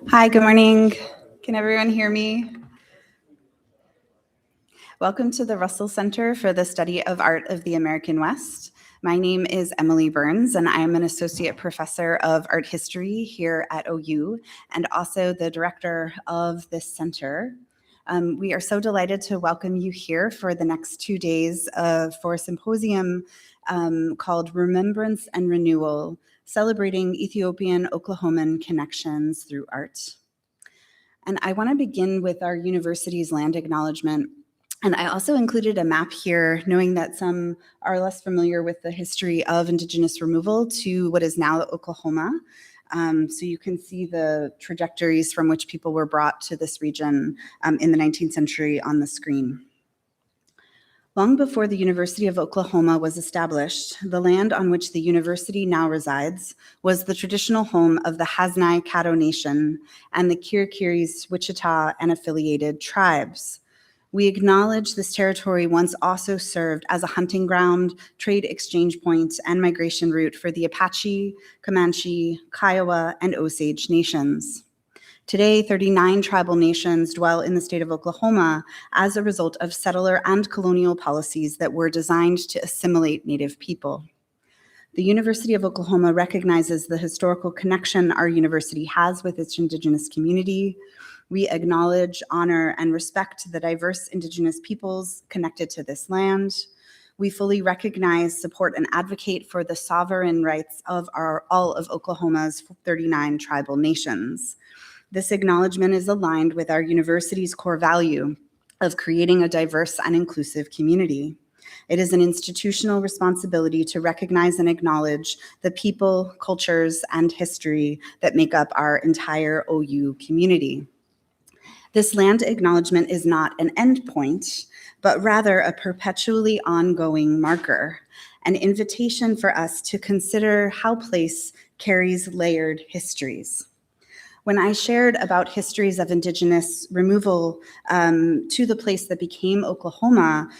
Hi, good morning. Can everyone hear me? Welcome to the Russell Center for the Study of Art of the American West. My name is Emily Burns, and I am an associate professor of art history here at OU, and also the director of this center. We are so delighted to welcome you here for the next 2 days for a symposium called Remembrance and Renewal, Celebrating Ethiopian Oklahoman Connections Through Art. And I want to begin with our university's land acknowledgement. And I also included a map here, knowing that some are less familiar with the history of Indigenous removal to what is now Oklahoma. So you can see the trajectories from which people were brought to this region in the 19th century on the screen. Long before the University of Oklahoma was established, the land on which the university now resides was the traditional home of the Haznai Caddo Nation and the Kirikiris, Wichita, and affiliated tribes. We acknowledge this territory once also served as a hunting ground, trade exchange point, and migration route for the Apache, Comanche, Kiowa, and Osage nations. Today, 39 tribal nations dwell in the state of Oklahoma as a result of settler and colonial policies that were designed to assimilate Native people. The University of Oklahoma recognizes the historical connection our university has with its Indigenous community. We acknowledge, honor, and respect the diverse Indigenous peoples connected to this land. We fully recognize, support, and advocate for the sovereign rights of all of Oklahoma's 39 tribal nations. This acknowledgement is aligned with our university's core value of creating a diverse and inclusive community. It is an institutional responsibility to recognize and acknowledge the people, cultures, and history that make up our entire OU community. This land acknowledgement is not an endpoint, but rather a perpetually ongoing marker, an invitation for us to consider how place carries layered histories. When I shared about histories of Indigenous removal to the place that became Oklahoma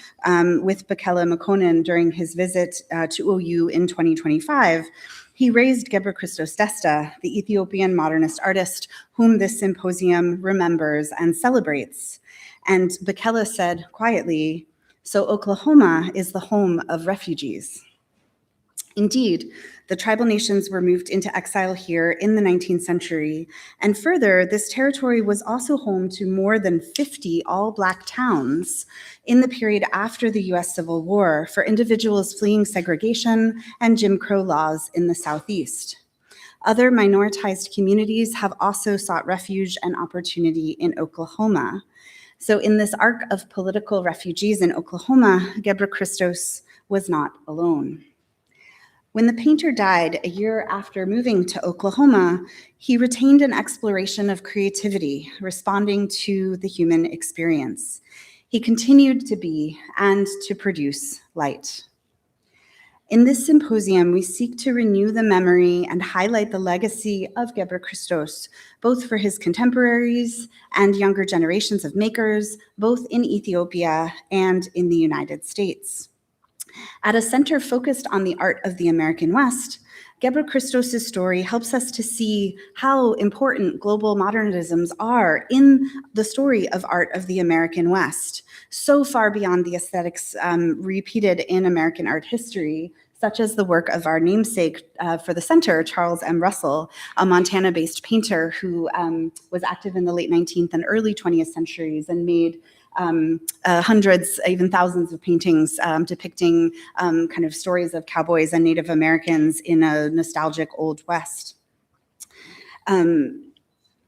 with Bekele Mekonnen during his visit to OU in 2025, he raised Gebre Kristos Desta, the Ethiopian modernist artist whom this symposium remembers and celebrates. And Bekele said quietly, "So Oklahoma is the home of refugees." Indeed, the tribal nations were moved into exile here in the 19th century, and further, this territory was also home to more than 50 all-Black towns in the period after the US Civil War for individuals fleeing segregation and Jim Crow laws in the Southeast. Other minoritized communities have also sought refuge and opportunity in Oklahoma. So in this arc of political refugees in Oklahoma, Gebre Kristos was not alone. When the painter died a year after moving to Oklahoma, he retained an exploration of creativity, responding to the human experience. He continued to be and to produce light. In this symposium, we seek to renew the memory and highlight the legacy of Gebre Kristos, both for his contemporaries and younger generations of makers, both in Ethiopia and in the United States. At a center focused on the art of the American West, Gebre Kristos' story helps us to see how important global modernisms are in the story of art of the American West, so far beyond the aesthetics repeated in American art history, such as the work of our namesake for the center, Charles M. Russell, a Montana-based painter who was active in the late 19th and early 20th centuries and made hundreds, even thousands of paintings depicting kind of stories of cowboys and Native Americans in a nostalgic Old West.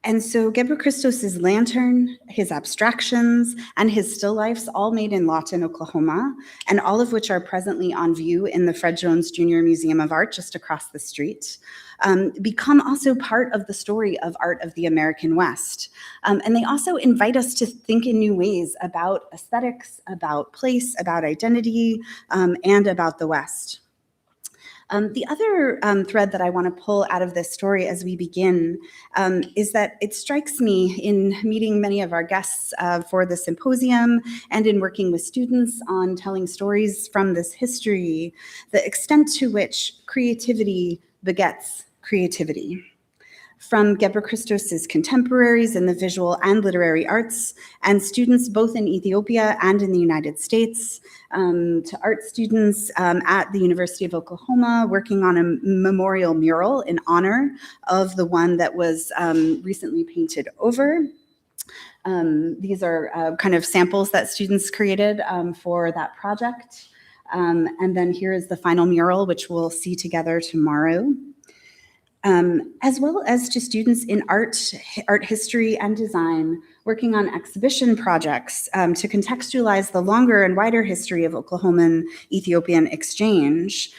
And so Gebre Kristos' lantern, his abstractions, and his still lifes, all made in Lawton, Oklahoma, and all of which are presently on view in the Fred Jones Jr. Museum of Art just across the street, become also part of the story of art of the American West. And they also invite us to think in new ways about aesthetics, about place, about identity, and about the West. The other thread that I want to pull out of this story as we begin is that it strikes me in meeting many of our guests for the symposium and in working with students on telling stories from this history, the extent to which creativity begets creativity. from Gebre Kristos's contemporaries in the visual and literary arts, and students both in Ethiopia and in the United States, to art students at the University of Oklahoma working on a memorial mural in honor of the one that was recently painted over. These are kind of samples that students created for that project. And then here is the final mural, which we'll see together tomorrow. As well as to students in art history, and design, working on exhibition projects to contextualize the longer and wider history of Oklahoman-Ethiopian exchange,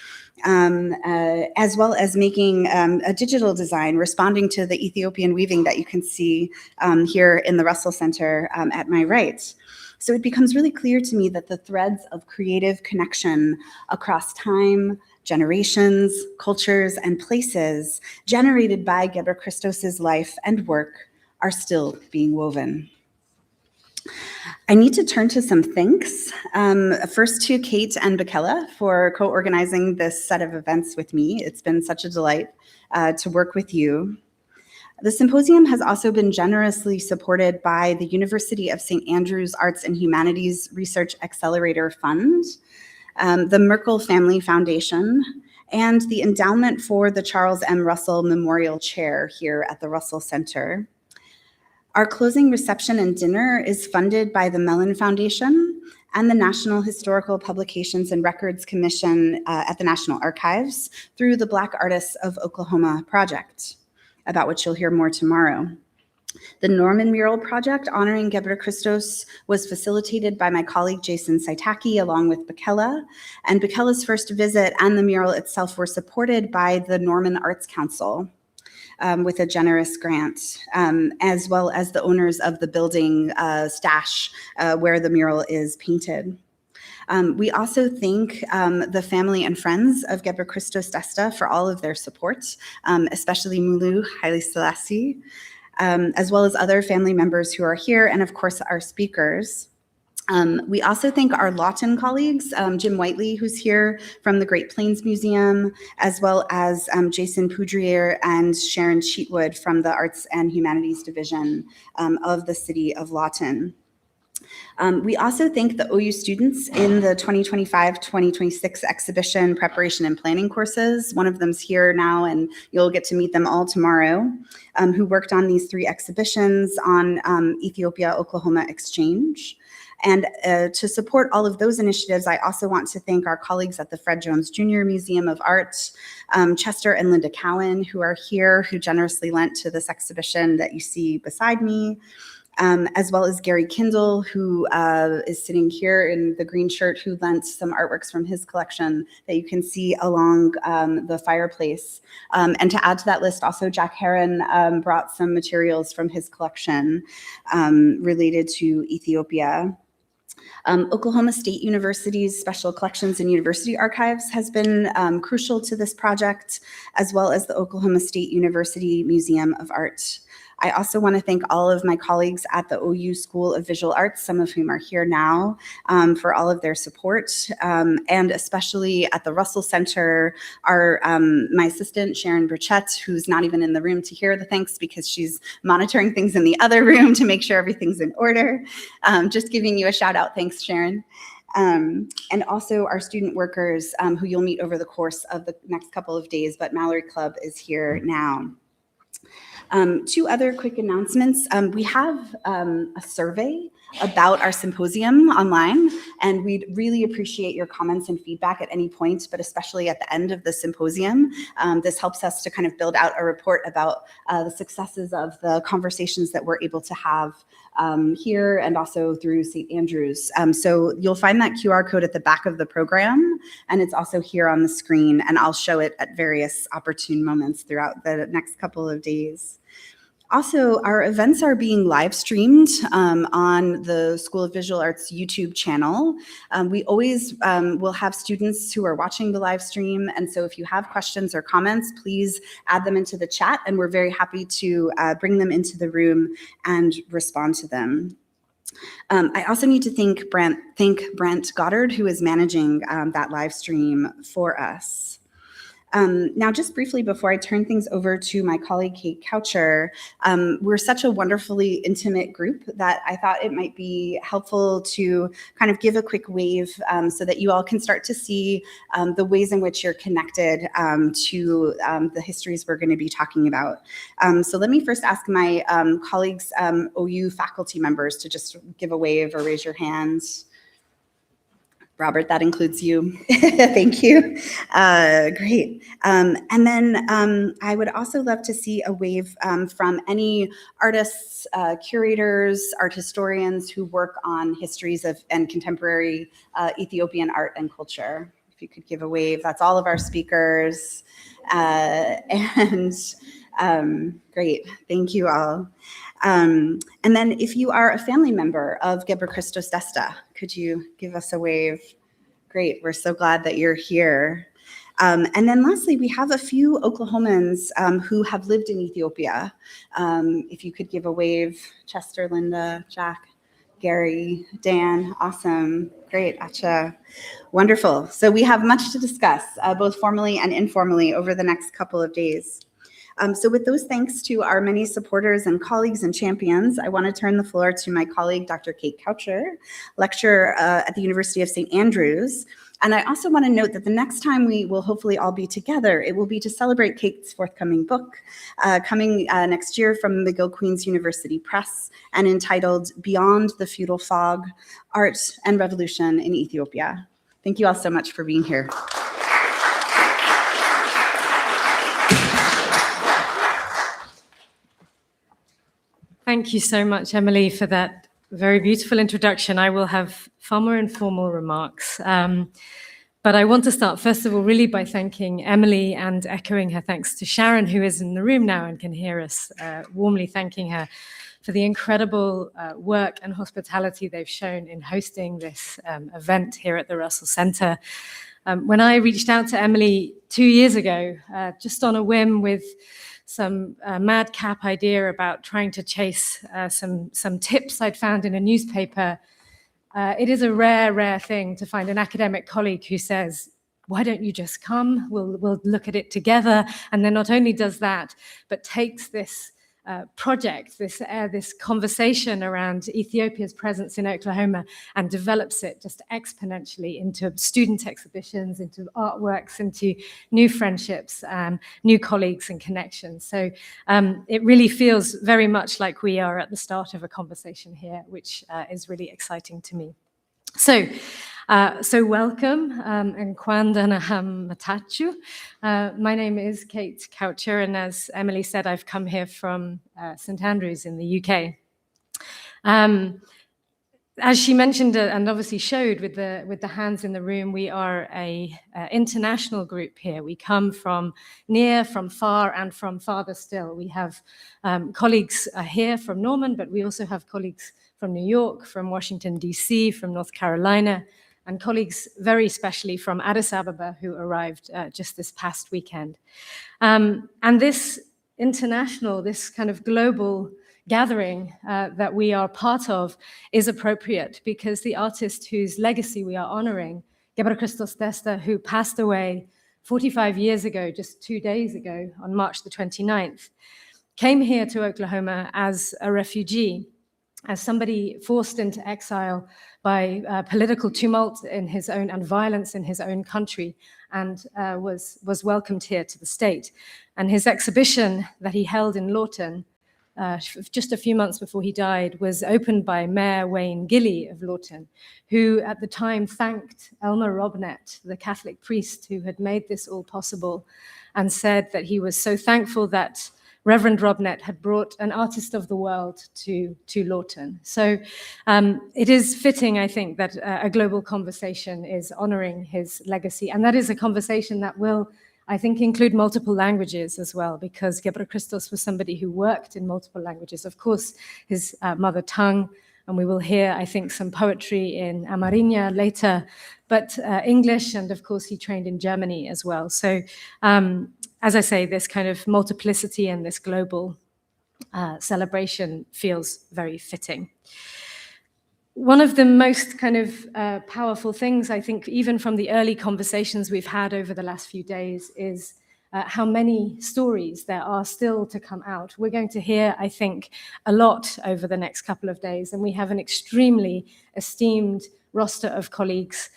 as well as making a digital design responding to the Ethiopian weaving that you can see here in the Russell Center at my right. So it becomes really clear to me that the threads of creative connection across time, generations, cultures, and places generated by Gebre Kristos's life and work are still being woven. I need to turn to some thanks. First to Kate and Bekele for co-organizing this set of events with me. It's been such a delight to work with you. The symposium has also been generously supported by the University of St. Andrews Arts and Humanities Research Accelerator Fund, the Merkel Family Foundation, and the Endowment for the Charles M. Russell Memorial Chair here at the Russell Center. Our closing reception and dinner is funded by the Mellon Foundation and the National Historical Publications and Records Commission at the National Archives through the Black Artists of Oklahoma project, about which you'll hear more tomorrow. The Norman Mural Project honoring Gebre Kristos was facilitated by my colleague Jason Saitaki along with Bekele, and Bekele's first visit and the mural itself were supported by the Norman Arts Council with a generous grant, as well as the owners of the building stash where the mural is painted. We also thank the family and friends of Gebre Kristos Desta for all of their support, especially Mulu Haile Selassie, as well as other family members who are here, and of course our speakers. We also thank our Lawton colleagues, Jim Whiteley, who's here from the Great Plains Museum, as well as Jason Poudrier and Sharon Cheatwood from the Arts and Humanities Division of the City of Lawton. We also thank the OU students in the 2025-2026 exhibition preparation and planning courses. One of them's here now, and you'll get to meet them all tomorrow, who worked on these 3 exhibitions on Ethiopia-Oklahoma exchange. And to support all of those initiatives, I also want to thank our colleagues at the Fred Jones Jr. Museum of Art, Chester and Linda Cowan, who are here, who generously lent to this exhibition that you see beside me, as well as Gary Kindle, who is sitting here in the green shirt, who lent some artworks from his collection that you can see along the fireplace. And to add to that list, also Jack Heron brought some materials from his collection related to Ethiopia. Oklahoma State University's Special Collections and University Archives has been crucial to this project, as well as the Oklahoma State University Museum of Art. I also want to thank all of my colleagues at the OU School of Visual Arts, some of whom are here now, for all of their support, and especially at the Russell Center, my assistant, Sharon Burchett, who's not even in the room to hear the thanks because she's monitoring things in the other room to make sure everything's in order. Just giving you a shout out. Thanks, Sharon. And also our student workers who you'll meet over the course of the next couple of days, but Mallory Club is here now. 2 other quick announcements. We have a survey about our symposium online, and we'd really appreciate your comments and feedback at any point, but especially at the end of the symposium. This helps us to kind of build out a report about the successes of the conversations that we're able to have here and also through St. Andrews. So you'll find that QR code at the back of the program, and it's also here on the screen, and I'll show it at various opportune moments throughout the next couple of days. Also, our events are being live streamed on the School of Visual Arts YouTube channel. We always will have students who are watching the live stream, and so if you have questions or comments, please add them into the chat, and we're very happy to bring them into the room and respond to them. I also need to thank Brent Goddard, who is managing that live stream for us. Now, just briefly before I turn things over to my colleague, Kate Cowcher, we're such a wonderfully intimate group that I thought it might be helpful to kind of give a quick wave so that you all can start to see the ways in which you're connected to the histories we're going to be talking about. So let me first ask my colleagues, OU faculty members, to just give a wave or raise your hands. Robert, that includes you. Thank you. Great. And then I would also love to see a wave from any artists, curators, art historians who work on histories of and contemporary Ethiopian art and culture. If you could give a wave, that's all of our speakers. Great, thank you all. And then if you are a family member of Gebre Kristos Desta, could you give us a wave? Great, we're so glad that you're here. And then lastly, we have a few Oklahomans who have lived in Ethiopia. If you could give a wave, Chester, Linda, Jack, Gary, Dan, awesome, great, Acha, wonderful. So we have much to discuss, both formally and informally over the next couple of days. So with those thanks to our many supporters and colleagues and champions, I want to turn the floor to my colleague, Dr. Kate Cowcher, lecturer at the University of St. Andrews. And I also want to note that the next time we will hopefully all be together, it will be to celebrate Kate's forthcoming book, coming next year from McGill Queen's University Press, and entitled Beyond the Feudal Fog, Art and Revolution in Ethiopia. Thank you all so much for being here. Thank you so much, Emily, for that very beautiful introduction. I will have far more informal remarks. But I want to start, first of all, really by thanking Emily and echoing her thanks to Sharon, who is in the room now and can hear us, warmly thanking her for the incredible work and hospitality they've shown in hosting this event here at the Russell Center. When I reached out to Emily 2 years ago, just on a whim with some madcap idea about trying to chase some tips I'd found in a newspaper. It is a rare thing to find an academic colleague who says, why don't you just come? We'll look at it together. And then not only does that, but takes this project, this conversation around Ethiopia's presence in Oklahoma and develops it just exponentially into student exhibitions, into artworks, into new friendships, new colleagues and connections. So it really feels very much like we are at the start of a conversation here, which is really exciting to me. So welcome, and Kwandanaham Matachu. My name is Kate Cowcher, and as Emily said, I've come here from St. Andrews in the UK. As she mentioned and obviously showed with the hands in the room, we are a international group here. We come from near, from far, and from farther still. We have colleagues here from Norman, but we also have colleagues from New York, from Washington, DC, from North Carolina, and colleagues very specially from Addis Ababa who arrived just this past weekend. And this international, this kind of global gathering that we are part of is appropriate because the artist whose legacy we are honoring, Gebre Kristos Desta, who passed away 45 years ago, just 2 days ago, on March the 29th, came here to Oklahoma as a refugee, as somebody forced into exile by political tumult in his own and violence in his own country, and was welcomed here to the state. And his exhibition that he held in Lawton just a few months before he died was opened by Mayor Wayne Gilley of Lawton, who at the time thanked Elmer Robnett, the Catholic priest who had made this all possible, and said that he was so thankful that Reverend Robnett had brought an artist of the world to Lawton. So it is fitting, I think, that a global conversation is honoring his legacy. And that is a conversation that will, I think, include multiple languages as well, because Gebre Kristos was somebody who worked in multiple languages. Of course, his mother tongue, and we will hear, I think, some poetry in Amerindia later, but English, and of course, he trained in Germany as well. So as I say, this kind of multiplicity and this global celebration feels very fitting. one of the most kind of powerful things, I think, even from the early conversations we've had over the last few days, is how many stories there are still to come out. We're going to hear, I think, a lot over the next couple of days, and we have an extremely esteemed roster of colleagues.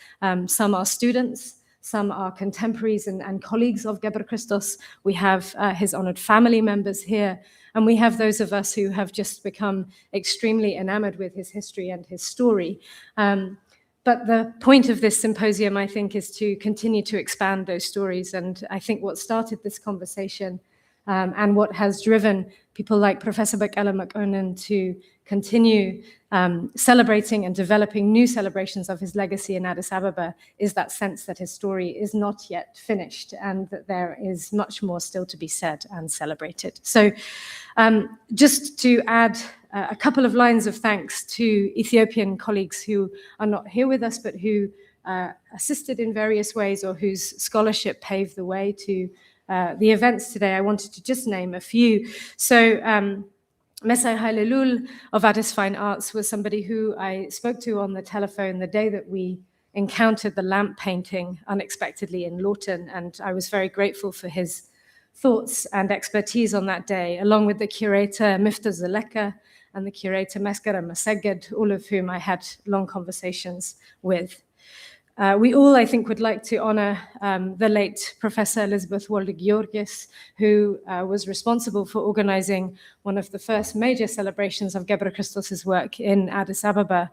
Some are students, some are contemporaries and colleagues of Gebre Kristos. We have his honored family members here, and we have those of us who have just become extremely enamored with his history and his story. But the point of this symposium, I think, is to continue to expand those stories. And I think what started this conversation and what has driven people like Professor Bekele Mekonnen to continue celebrating and developing new celebrations of his legacy in Addis Ababa is that sense that his story is not yet finished and that there is much more still to be said and celebrated. So just to add a couple of lines of thanks to Ethiopian colleagues who are not here with us, but who assisted in various ways or whose scholarship paved the way to the events today. I wanted to just name a few. So Mesai Hailelul of Addis Fine Arts was somebody who I spoke to on the telephone the day that we encountered the lamp painting unexpectedly in Lawton, and I was very grateful for his thoughts and expertise on that day, along with the curator Mifta Zaleka and the curator Meskara Maseged, all of whom I had long conversations with. We all, I think, would like to honor the late Professor Elizabeth Wolde-Georgis, who was responsible for organizing one of the first major celebrations of Gebre Kristos' work in Addis Ababa,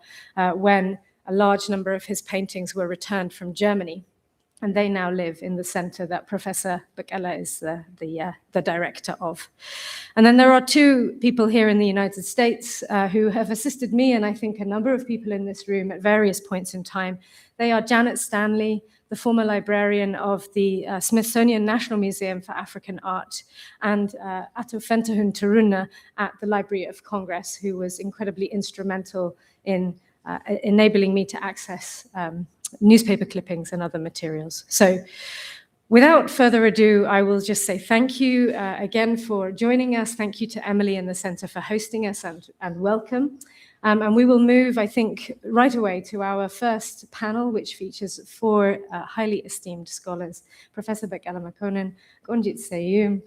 when a large number of his paintings were returned from Germany. And they now live in the center that Professor Bekele is the director of. And then there are two people here in the United States who have assisted me, and I think a number of people in this room at various points in time. They are Janet Stanley, the former librarian of the Smithsonian National Museum for African Art, and Ato Fentahun Taruna at the Library of Congress, who was incredibly instrumental in enabling me to access newspaper clippings and other materials. So without further ado, I will just say thank you again for joining us. Thank you to Emily and the Center for hosting us and welcome. And we will move, I think, right away to our first panel, which features four highly esteemed scholars, Professor Bekele Mekonnen, Konjit Seyoum,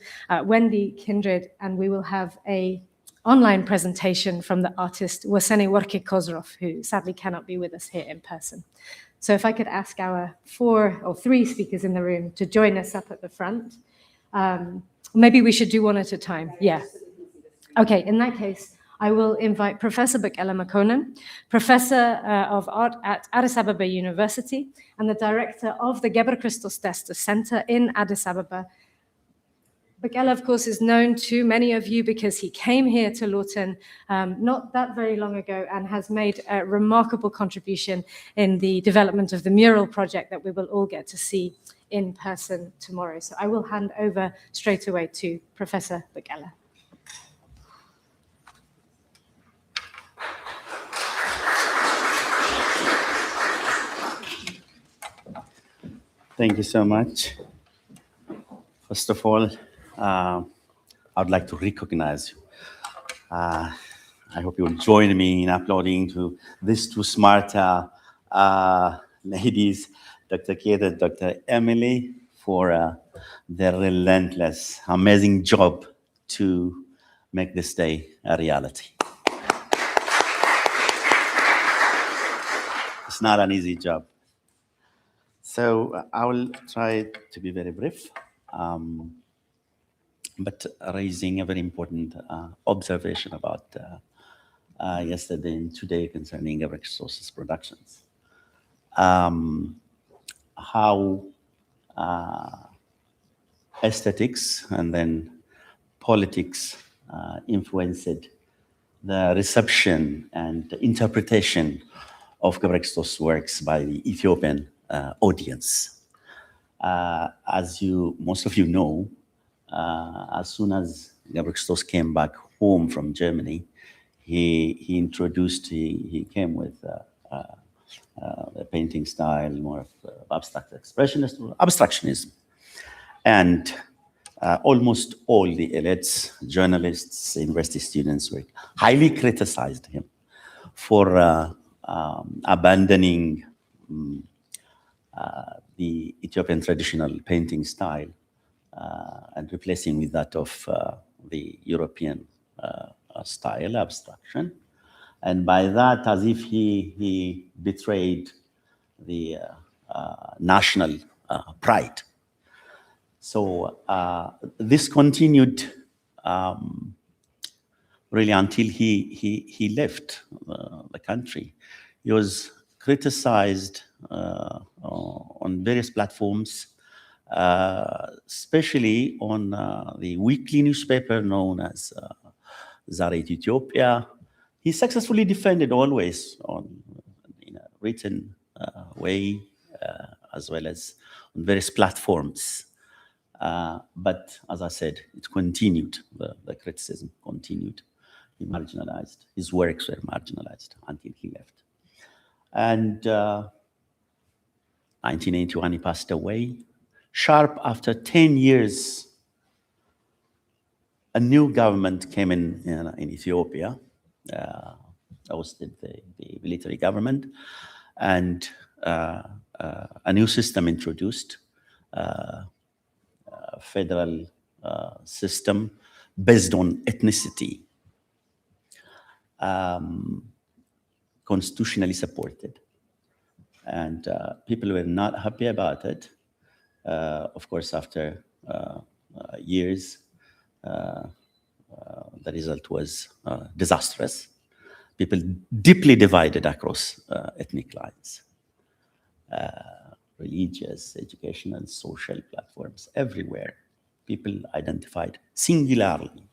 Wendy, Kindred, and we will have an online presentation from the artist Wosene Worke Kosrof, who sadly cannot be with us here in person. So if I could ask our three speakers in the room to join us up at the front. Maybe we should do one at a time. Yeah. Okay, in that case, I will invite Professor Bekele Mekonnen, Professor of Art at Addis Ababa University and the Director of the Gebre Kristos Desta Center in Addis Ababa. Bekele, of course, is known to many of you because he came here to Lawton not that very long ago and has made a remarkable contribution in the development of the mural project that we will all get to see in person tomorrow. So I will hand over straight away to Professor Bekele. Thank you so much. First of all, I would like to recognize you. I hope you will join me in applauding to these two smart ladies, Dr. Kate and Dr. Emily, for their relentless, amazing job to make this day a reality. It's not an easy job. So I will try to be very brief. But raising a very important observation about yesterday and today concerning Gebre Kristos' productions. How aesthetics and then politics influenced the reception and interpretation of Gebre Kristos' works by the Ethiopian audience. As most of you know, as soon as Gebre Kristos came back home from Germany, he came with a painting style, more of abstract abstractionism. And almost all the elites, journalists, university students highly criticized him for abandoning the Ethiopian traditional painting style and replacing with that of the European style, abstraction. And by that, as if he betrayed the national pride. So this continued really until he left the country. He was criticized on various platforms, especially on the weekly newspaper known as Zaret Ethiopia. He successfully defended always in a written way, as well as on various platforms. But as I said, it continued, the criticism continued. He marginalized, his works were marginalized until he left. And 1981, he passed away. Sharp after 10 years, a new government came in Ethiopia, ousted the military government, and a new system introduced, federal system based on ethnicity, constitutionally supported. And people were not happy about it. Of course, after years, the result was disastrous. People deeply divided across ethnic lines, religious, educational, social platforms, everywhere. People identified singularly.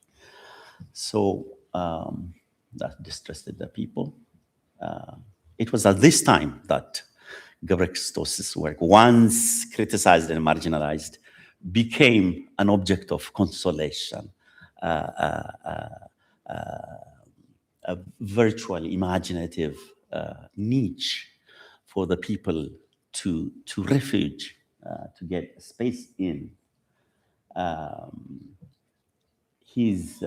So that distrusted the people. It was at this time that Gebre Kristos' work, once criticized and marginalized, became an object of consolation, a virtual, imaginative niche for the people to refuge, to get space in. His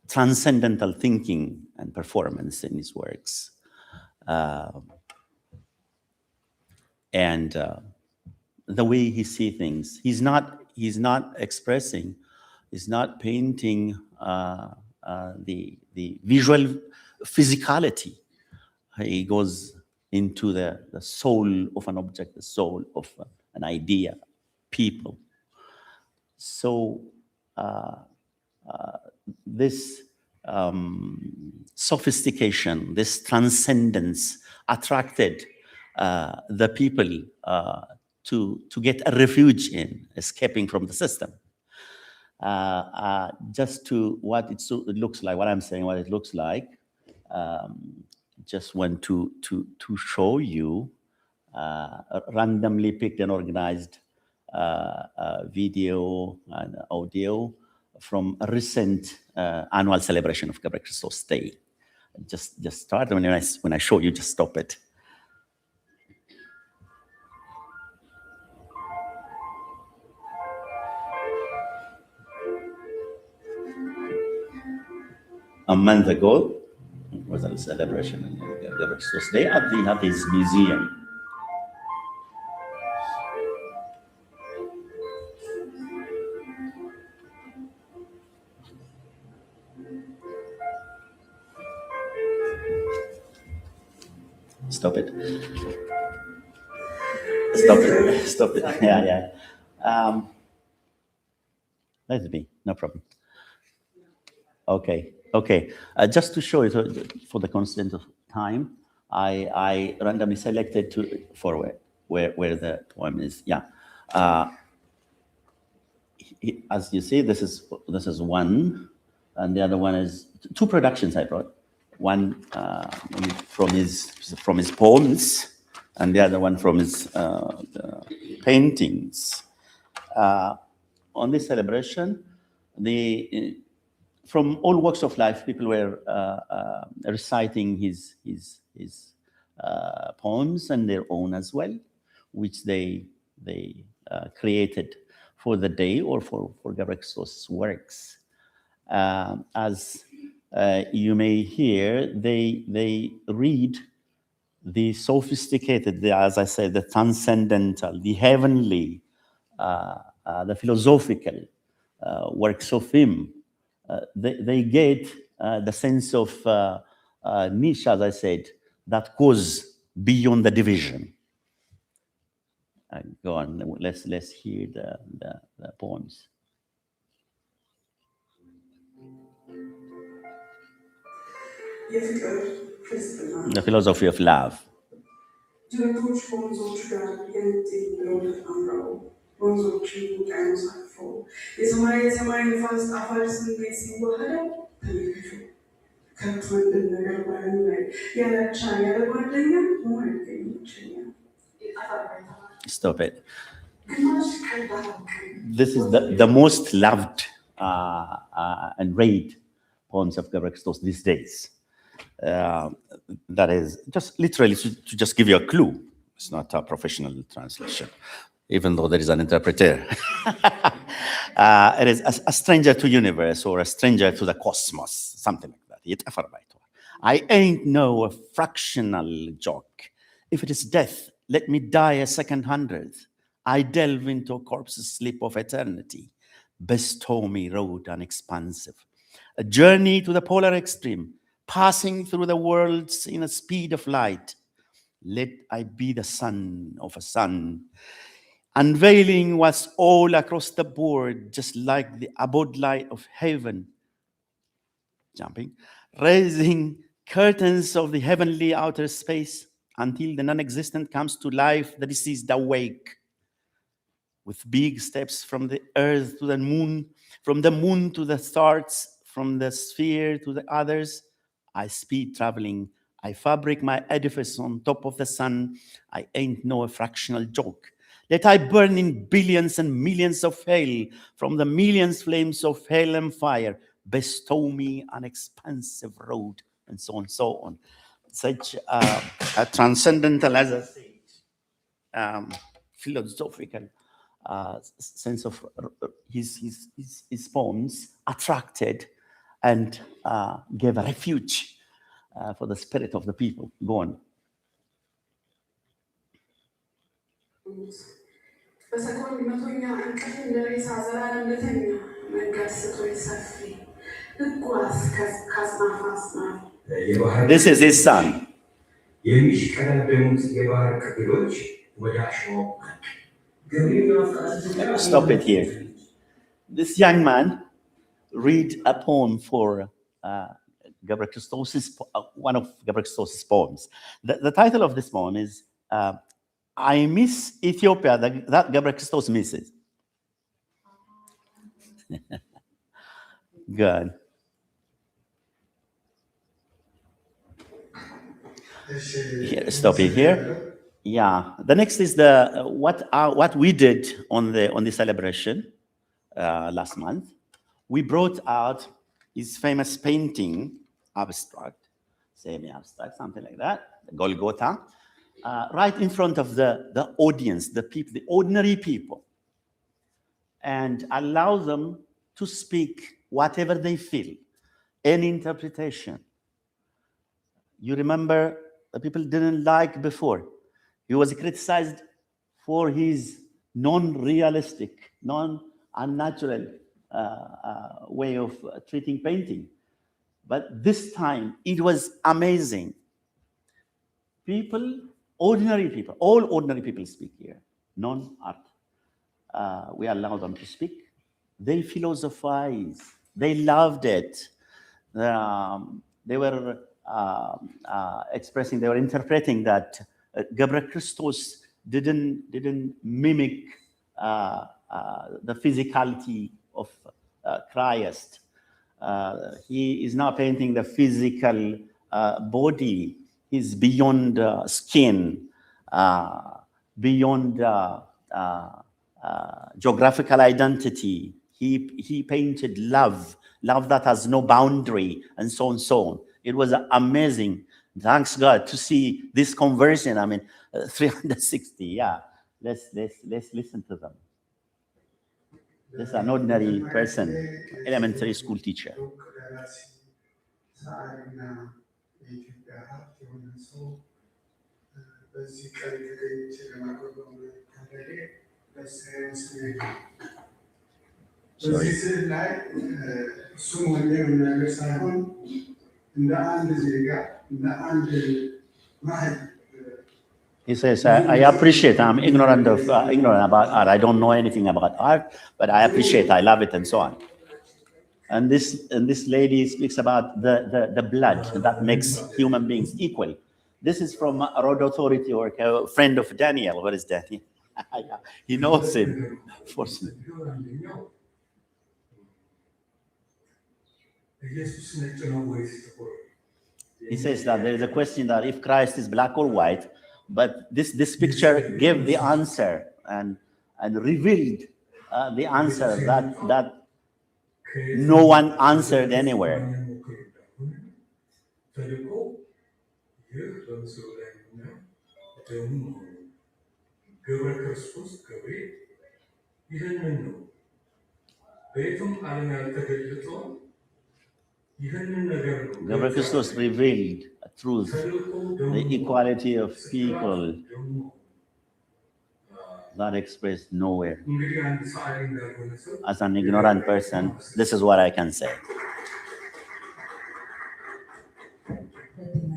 transcendental thinking and performance in his works, and the way he sees things. He's not expressing, he's not painting the visual physicality. He goes into the soul of an object, the soul of an idea, people. So this sophistication, this transcendence attracted the people to get a refuge in, escaping from the system. Just to what it looks like, what I'm saying, what it looks like, just want to show you randomly picked and organized video and audio from a recent annual celebration of Gebre Kristos Day. Just start, when I show you, just stop it. A month ago was a celebration of Gebre Kristos Day at the Addis museum. Stop it. Stop it. Stop it. Yeah. Let it be. No problem. Okay. Just to show you, for the constant of time, I randomly selected for where the poem is. Yeah. As you see, this is one, and the other one is two productions I brought. One from his poems, and the other one from his paintings. On this celebration, from all walks of life, people were reciting his poems and their own as well, which they created for the day or for Gebre Kristos' works. As you may hear they read the sophisticated, as I said, the transcendental, the heavenly, the philosophical works of him. They get the sense of niche, as I said, that goes beyond the division. Go on, let's hear the poems. The philosophy of love. Stop it. This is the most loved and read poems of Gebre Kristos these days. That is just literally to just give you a clue. It's not a professional translation, even though there is an interpreter. It is a stranger to universe or a stranger to the cosmos, something like that. I ain't no a fractional joke. If it is death, let me die a second hundredth. I delve into a corpse's sleep of eternity. Bestow me road unexpansive. A journey to the polar extreme, passing through the worlds in a speed of light. Let I be the son of a sun, unveiling what's all across the board, just like the abode light of heaven. Jumping, raising curtains of the heavenly outer space until the non-existent comes to life, the deceased awake. With big steps from the earth to the moon, from the moon to the stars, from the sphere to the others, I speed traveling. I fabric my edifice on top of the sun. I ain't no a fractional joke. Let I burn in billions and millions of hell, from the millions flames of hell and fire. Bestow me an expansive road, and so on, so on. Such a transcendental, as I say, philosophical sense of his poems attracted and gave a refuge for the spirit of the people. Go on. This is his son. Stop it here. This young man read a poem for Gebre Kristos, one of Gebre Kristos' poems. The title of this poem is I Miss Ethiopia, that Gebre Kristos misses. Good. Here, stop it here. Yeah. The next is the what we did on the celebration last month. We brought out his famous painting, abstract, semi-abstract, something like that, Golgotha, right in front of the audience, the people, the ordinary people, and allow them to speak whatever they feel, any interpretation. You remember the people didn't like before. He was criticized for his non-realistic, non-unnatural way of treating painting. But this time, it was amazing. People, ordinary people, all ordinary people speak here, non-art. We allow them to speak. They philosophize. They loved it. They were expressing, they were interpreting that Gebre Kristos didn't mimic the physicality of Christ. He is now painting the physical body. He's beyond skin, beyond geographical identity. He painted love that has no boundary, and so on, so on. It was amazing. Thanks God to see this conversion. I mean, 360. Yeah, let's listen to them. This is an ordinary person, elementary school teacher. ሰዓሊና የኢትዮጵያ ሀብት የሆነ ሰው በዚህ ቀን ተገኝቼ ለማቅረብ በመታደሌ ደስ ይመስለኛል። በዚህ ስዕል ላይ እሱም ሆኜ መናገር ሳይሆን እንደ አንድ ዜጋ እንደ አንድ ማህል. He says, I appreciate, I'm ignorant about art. I don't know anything about art, but I appreciate, I love it, and so on. And this lady speaks about the blood that makes human beings equal. This is from a road authority or a friend of Daniel. Where is Daniel? He knows him, fortunately. He says that there is a question that if Christ is black or white, but this picture gave the answer and revealed the answer that no one answered anywhere. Gebre Kristos, Gebre, ይህንን ነው በየትም ዓለም ያልተገለጸው ይህንን ነገር ነው። Gebre Kristos revealed a truth, the equality of people that expressed nowhere. እንግዲህ አንድ ሰዓሊ እንዳልሆነ ሰው As an ignorant person, this is what I can say.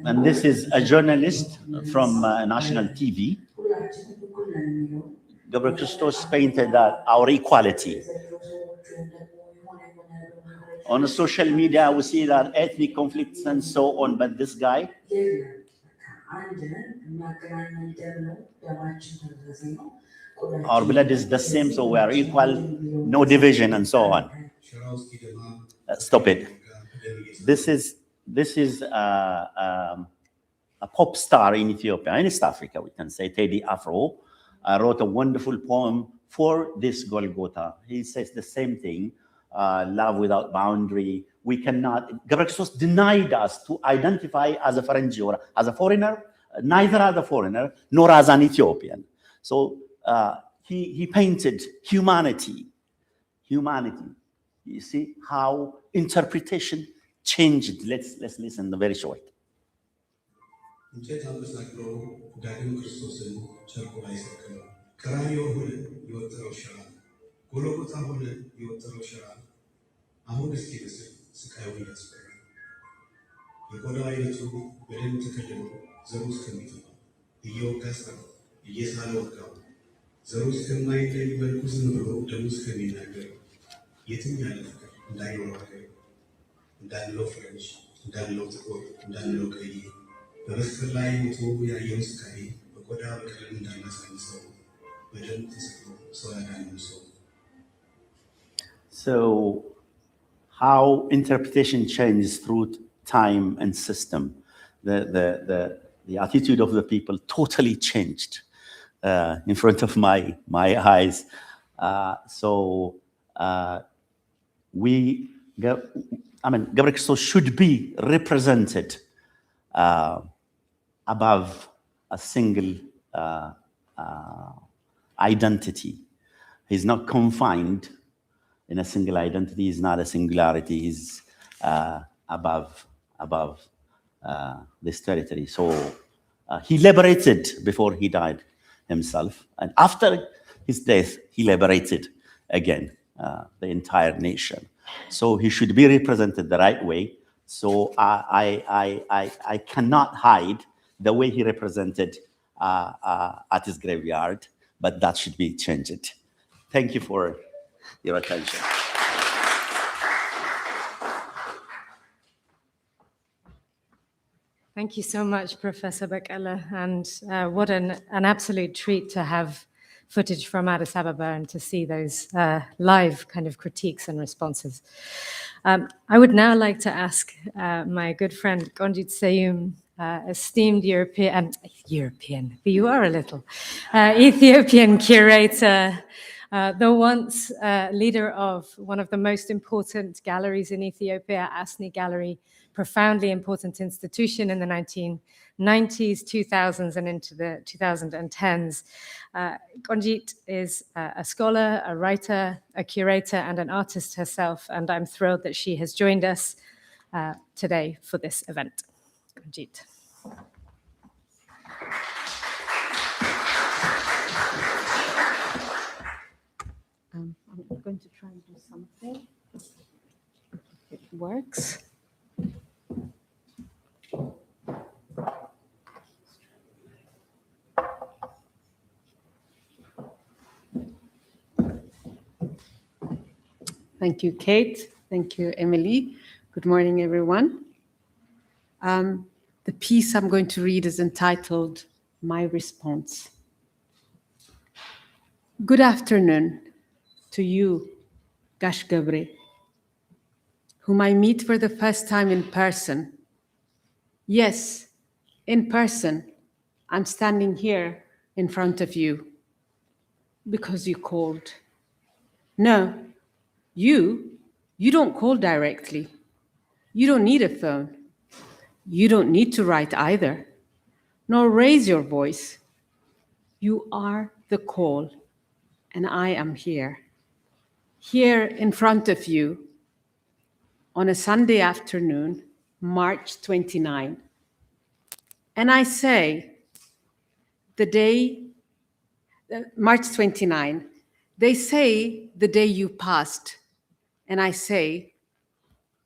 And this is a journalist from national TV. Gebre Kristos painted that our equality. On social media, we see that ethnic conflicts and so on, but this guy, our blood is the same, so we are equal, no division, and so on. Stop it. This is a pop star in Ethiopia, in East Africa, we can say, Teddy Afro, wrote a wonderful poem for this Golgotha. He says the same thing, love without boundary. We cannot, Gebre Kristos denied us to identify as a Ferengi or as a foreigner, neither as a foreigner, nor as an Ethiopian. So he painted humanity. You see how interpretation changed. Let's listen very short. እንጨት አመሳቅሎ ዳግም ክርስቶስን ጨርቁ ላይ ሰቀለው። ቀራንዮ ሆነ የወጠረው ሸራ፣ ጎልጎታ ሆነ የወጠረው ሸራ። አሁን እስኪ በስል ስቃዩን ያስቀራል። የቆዳው አይነቱ በደም ተከድኖ ዘሩ እስከሚጠፋ እየወጋ ጻፈው፣ እየሳለ ወጋው። ዘሩ እስከማይለይ መልኩ ዝም ብሎ ደሙ እስከሚናገር የትም ያለ ፍቅር እንዳይኖር ሀገር እንዳለው ፍሬንች እንዳለው ጥቁር እንዳለው ቀይ በመስቀል ላይ ሞቶ ያየው ስቃይ በቆዳ በቀለም እንዳላሳንሰው በደም ተሰቅሎ ሰው ያዳነው ሰው። So how interpretation changes through time and system. The attitude of the people totally changed in front of my eyes. Gebre Kristos should be represented above a single identity. He's not confined in a single identity. He's not a singularity. He's above this territory. So he liberated before he died himself. And after his death, he liberated again the entire nation. So he should be represented the right way. So I cannot hide the way he represented at his graveyard, but that should be changed. Thank you for your attention. Thank you so much, Professor Bekele, and what an absolute treat to have footage from Addis Ababa and to see those live kind of critiques and responses. I would now like to ask my good friend Konjit Seyoum, esteemed European, but you are a little, Ethiopian curator, the once leader of one of the most important galleries in Ethiopia, Asni Gallery, profoundly important institution in the 1990s, 2000s, and into the 2010s. Konjit is a scholar, a writer, a curator, and an artist herself, and I'm thrilled that she has joined us today for this event. Konjit. I'm going to try and do something. If it works. Thank you, Kate. Thank you, Emily. Good morning, everyone. The piece I'm going to read is entitled My Response. Good afternoon to you, Gash Gebre, whom I meet for the first time in person. Yes, in person. I'm standing here in front of you because you called. No, you don't call directly. You don't need a phone. You don't need to write either, nor raise your voice. You are the call, and I am here in front of you on a Sunday afternoon, March 29. And I say, March 29, they say the day you passed, and I say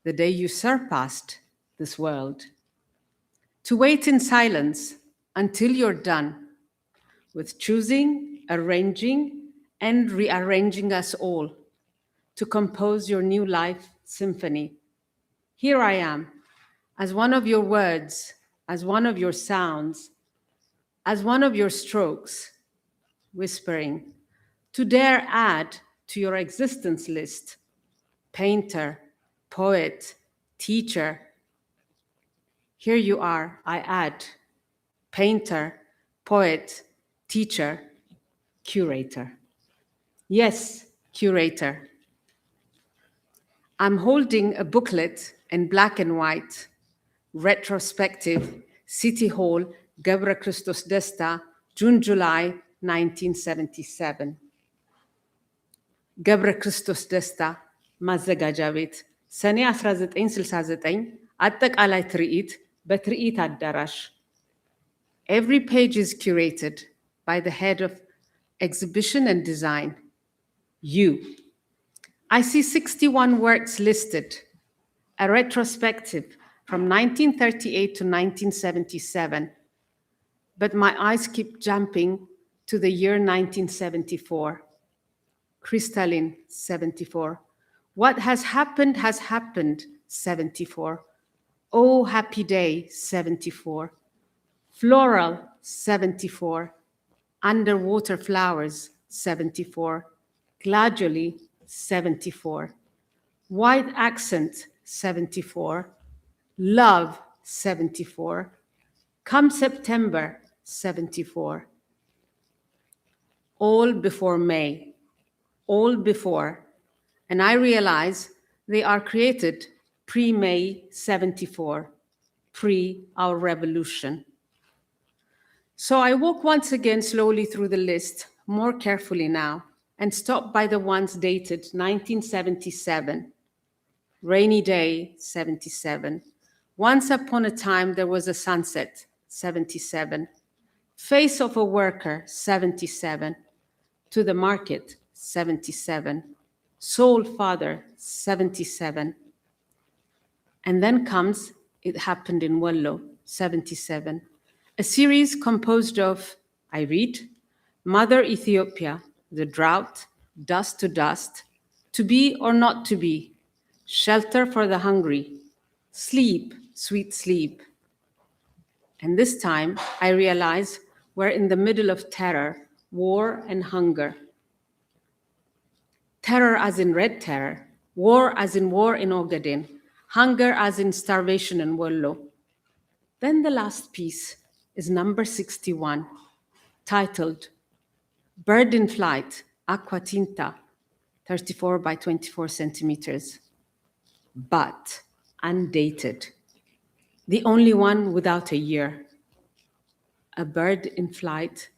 the day you surpassed this world. To wait in silence until you're done with choosing, arranging, and rearranging us all to compose your new life symphony. Here I am, as one of your words, as one of your sounds, as one of your strokes, whispering, to dare add to your existence list, painter, poet, teacher. Here you are, I add, painter, poet, teacher, curator. Yes, curator. I'm holding a booklet in black and white, retrospective, City Hall, Gebre Kristos Desta, June, July, 1977. Gebre Kristos Desta, ማዘጋጃ ቤት ሰኔ 1969 አጠቃላይ ትርኢት በትርኢት አዳራሽ. Every page is curated by the head of exhibition and design, you. I see 61 works listed, a retrospective from 1938 to 1977, but my eyes keep jumping to the year 1974. Crystalline, 74. What has happened, 74. Oh, happy day, 74. Floral, 74. Underwater flowers, 74. Gradually, 74. White accent, 74. Love, 74. Come September, 74. All before May, all before, and I realize they are created pre-May 74, pre our revolution. So I walk once again slowly through the list, more carefully now, and stop by the ones dated 1977. Rainy day, 77. Once upon a time there was a sunset, 77. Face of a worker, 77. To the market, 77. Soul Father, 77. And then comes It Happened in Wallo, 77. A series composed of, I read, Mother Ethiopia, the drought, dust to dust, to be or not to be, shelter for the hungry, sleep, sweet sleep. And this time I realize we're in the middle of terror, war and hunger. Terror as in red terror, war as in war in Ogaden, hunger as in starvation in Wollo. Then the last piece is number 61, titled Bird in Flight, Aqua Tinta, 34 by 24 centimeters, but undated. The only one without a year. A bird in flight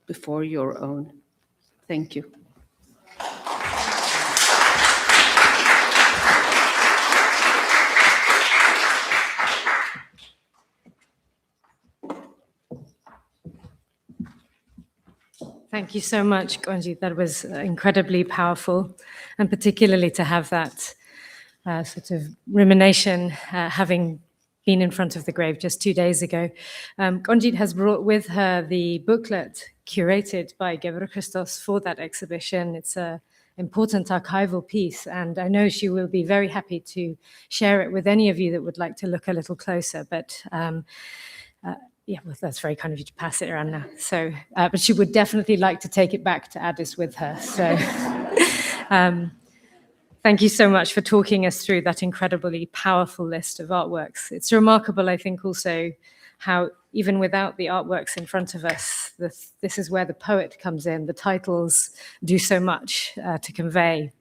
before your own. Thank you. Thank you so much, Konjit. That was incredibly powerful, and particularly to have that sort of rumination, having been in front of the grave just 2 days ago. Konjit has brought with her the booklet curated by Gebre Kristos for that exhibition. It's an important archival piece, and I know she will be very happy to share it with any of you that would like to look a little closer. But yeah, well, that's very kind of you to pass it around now. So, but she would definitely like to take it back to Addis with her. So, thank you so much for talking us through that incredibly powerful list of artworks. It's remarkable, I think, also how even without the artworks in front of us, this is where the poet comes in. The titles do so much to convey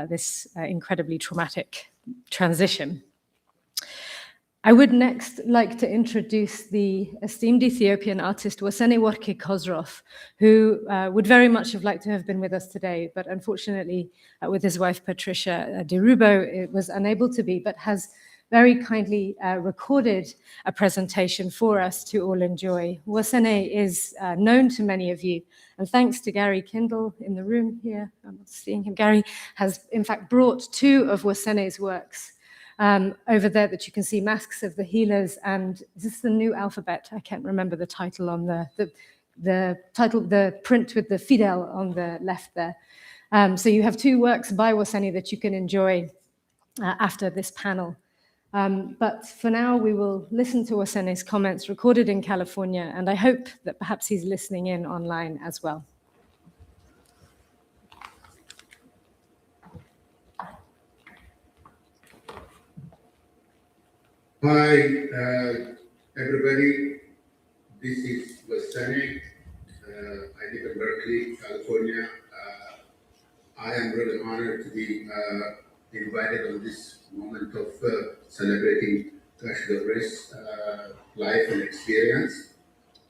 this incredibly traumatic transition. I would next like to introduce the esteemed Ethiopian artist Wosene Worke Kosrof, who would very much have liked to have been with us today, but unfortunately with his wife Patricia Derubo, it was unable to be, but has very kindly recorded a presentation for us to all enjoy. Wosene is known to many of you, and thanks to Gary Kindle in the room here, I'm not seeing him, Gary has in fact brought 2 of Wosene's works over there that you can see, Masks of the Healers, and is this the new alphabet? I can't remember the title on the title, the print with the Fidel on the left there. So you have 2 works by Wosene that you can enjoy after this panel. But for now, we will listen to Wosene's comments recorded in California, and I hope that perhaps he's listening in online as well. Hi, everybody. This is Wosene. I live in Berkeley, California. I am really honored to be invited on this moment of celebrating Gash Gebre's life and experience.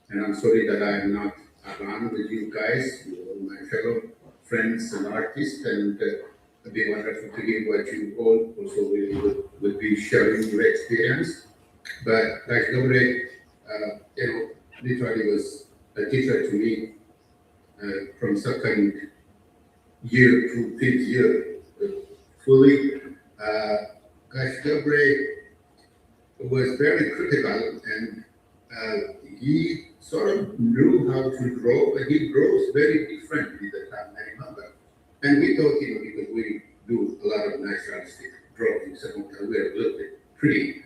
And I'm sorry that I am not around with you guys, my fellow friends and artists, and it'd be wonderful to hear what you all also will be sharing your experience. But Gash Gebre, literally was a teacher to me from second year to 5th year fully. Gash Gebre was very critical, and he sort of knew how to draw, but he draws very differently than I remember. And we thought, because we do a lot of naturalistic drawings, and we're a little bit pretty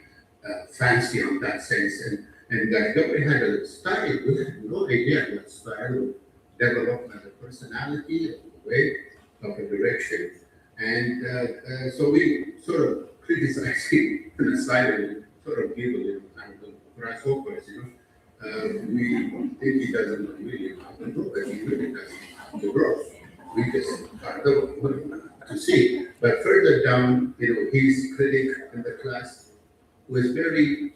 fancy on that sense. And Gash Gebre had a style. We had no idea what style of development of personality, of the way, of the direction. And so we sort of criticized him on the side and sort of gave a little kind of grasshoppers, we think he doesn't really know how to draw, but he really doesn't know how to draw. We just can't to see. But further down, his critic in the class was very,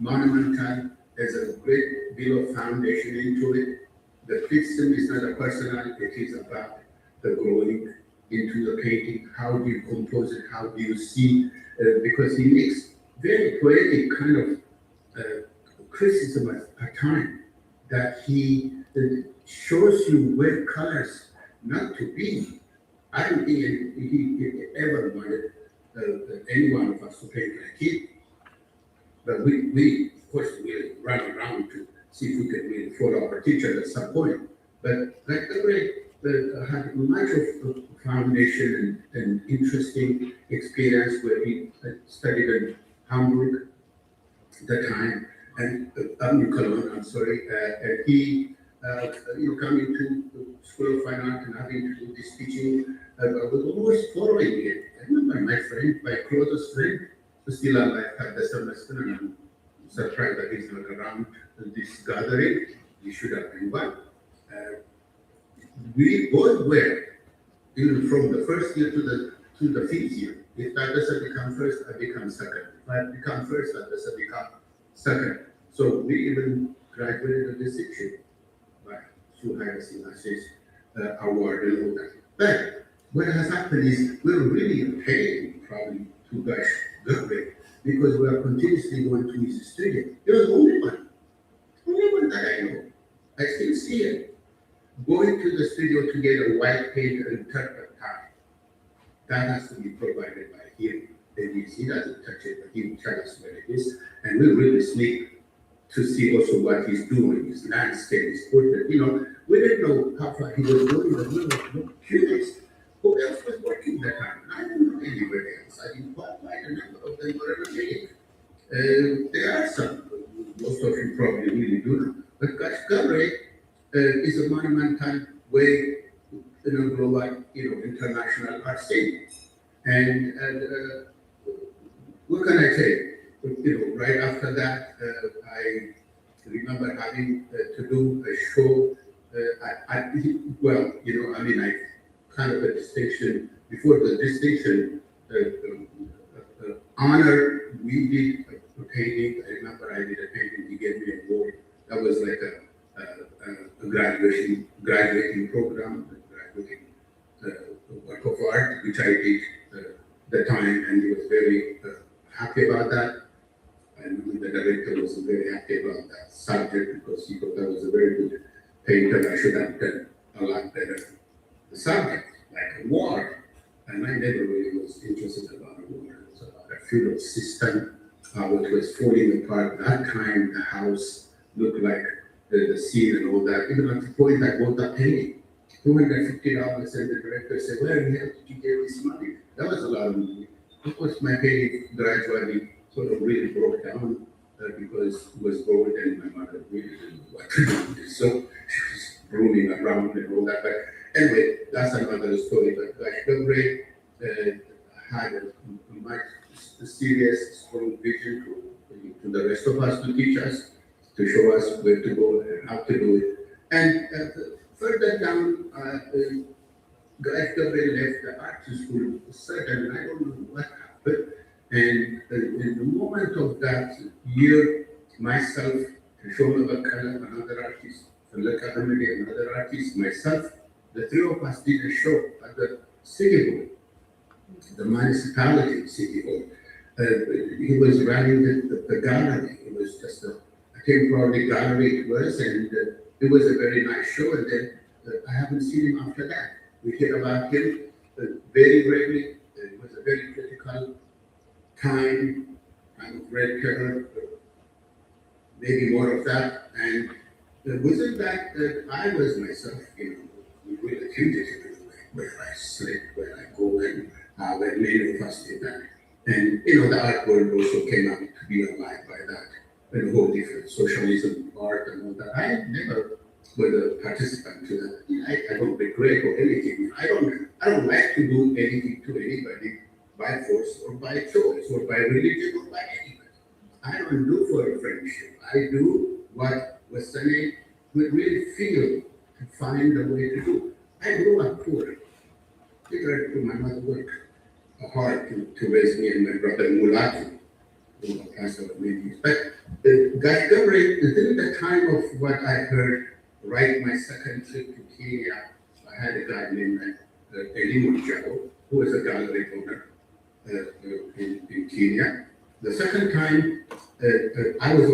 monumental. There's a great deal of foundation into it. The criticism is not a personal, it is about the growing into the painting. How do you compose it? How do you see? Because he makes very poetic kind of criticism at time that he shows you where colors not to be. I don't think he ever wanted any one of us to paint like him. But we of course, we run around to see if we can really follow our teacher at some point. But like had much of foundation and interesting experience where he studied in Hamburg at the time, and Cologne, I'm sorry, and he coming to School of Fine Art and having to do this teaching, I was always following it. I remember my closest friend, who's still alive, had the semester, and I'm surprised that he's not around this gathering. He should have been one. We both were, even from the first year to the 5th year. If that doesn't become first, I become second. If I become first, that doesn't become second. So we even graduated the distinction by through Haile Selassie's award and all that. But what has happened is we're really paying probably to Gash Gebre because we are continuously going to his studio. There was only one that I know. I still see it. Going to the studio to get a white paint and turpentine, that has to be provided by him. And he doesn't touch it, but he will tell us where it is. And we really sneak to see also what he's doing, his landscape, his portrait. We didn't know how far he was going, but we were curious. Who else was working that time? I don't know anybody else. I didn't quite find a number of them were ever made. There are some, most of you probably really do know. But Gash Gebre is a monumental way in a global, international art scene. And what can I say? Right after that, I remember having to do a show. I kind of a distinction, before the distinction, honor, we did a painting. I remember I did a painting, he gave me an award. That was like a graduating program, graduating work of art, which I did the time, and he was very happy about that. And the director was very happy about that subject because he thought that was a very good painter. I should have done a lot better. The subject, like a war, and I never really was interested about a war. It was about a feudal system, what was falling apart. That time, the house looked like the scene and all that. Even at the point I bought that painting, $250, and the director said, "Where the hell did you get this money?" That was a lot of money. Of course, my painting gradually sort of really broke down because it was gold, and my mother really didn't know what to do with it. So she was roaming around and all that. But anyway, that's another story. But Gash Gebre had a much serious, strong vision to the rest of us, to teach us, to show us where to go and how to do it. And further down, Gash Gebre left the art school. Suddenly, I don't know what happened. And in the moment of that year, myself, Seyoum, Bekele, another artist, another artist, myself, the three of us did a show at the city hall, the municipality city hall. He was running the gallery. It was just a temporary gallery it was, and it was a very nice show. And then I haven't seen him after that. We hear about him very rarely. It was a very critical time, kind of red terror, maybe more of that. And wasn't that I was myself, really curious where I sleep, where I go, and when many of us did that. And the art world also came out to be alive by that, and a whole different socialism, art, and all that. I never was a participant to that. I don't regret or anything. I don't like to do anything to anybody by force or by choice or by religion or by anybody. I don't do for a friendship. I do what Wosene would really feel to find a way to do. I grew up poor. My mother worked hard to raise me and my brother Mulatu, who passed away many years. But Gash Gebre, during the time of what I heard, right, my second trip to Kenya, I had a guy named Elimon, who was a gallery owner in Kenya. The second time, I was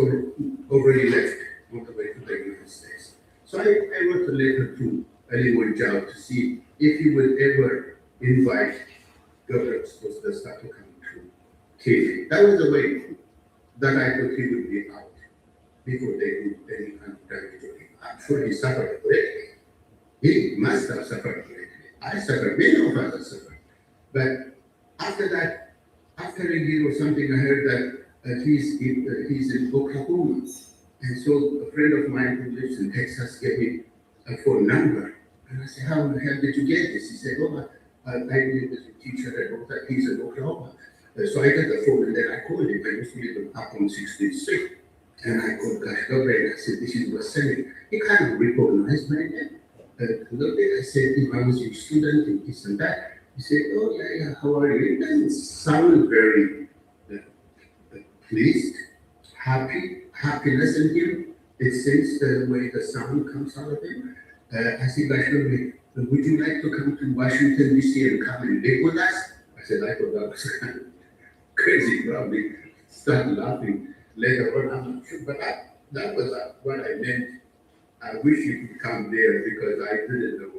already left on the way to the United States. So I wrote a letter to Elimon to see if he would ever invite Gebre Kristos Desta to come to Kenya. That was the way that I thought he would be out before they do any kind of damage to him. I'm sure he suffered greatly. He must have suffered greatly. I suffered, many of us have suffered. But after that, after a year or something, I heard that he's in Oklahoma. And so a friend of mine who lives in Texas gave me a phone number. And I said, how the hell did you get this? He said, I live as a teacher at Worke. He's in Oklahoma. So I got the phone and then I called him. I used to live up on 16th Street. And I called Gash Gebre and I said, this is Wosene. He kind of recognized my name. A little bit, I said, if I was your student and this and that. He said, oh, yeah, how are you? It doesn't sound very pleased, happiness in him. It seems the way the sound comes out of him. I said, Gash Gebre, would you like to come to Washington, D.C. and come and live with us? I said, I thought that was kind of crazy, probably. Started laughing later on, I'm not sure. But that was what I meant I wish you could come there because I didn't know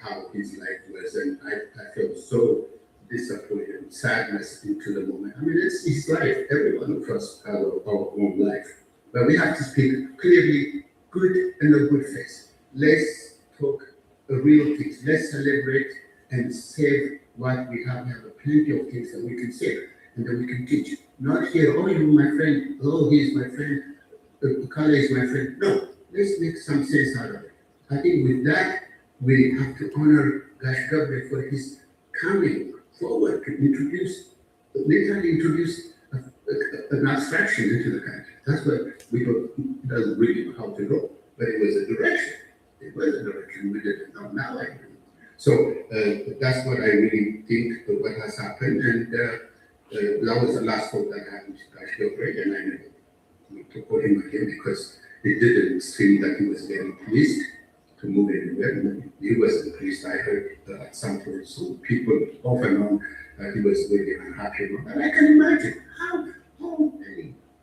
how his life was, and I felt so disappointed and sadness into the moment. I mean, it's his life. Every one of us have our own life. But we have to speak clearly, good and a good face. Let's talk real things. Let's celebrate and save what we have. We have plenty of things that we can save and that we can teach. Not here, oh, you're my friend, oh, he's my friend, Bekele is my friend. No, let's make some sense out of it. I think with that, we have to honor Gash Gebre for his coming forward to literally introduce an abstraction into the country. That's what we doesn't really know how to go, but it was a direction. It was a direction we didn't know now. So that's what I really think what has happened, and that was the last talk that I had with Gash Gebre, and I never told him again because it didn't seem that he was very pleased to move anywhere. He wasn't pleased. I heard at some point, so people off and on, he was really unhappy. And I can imagine how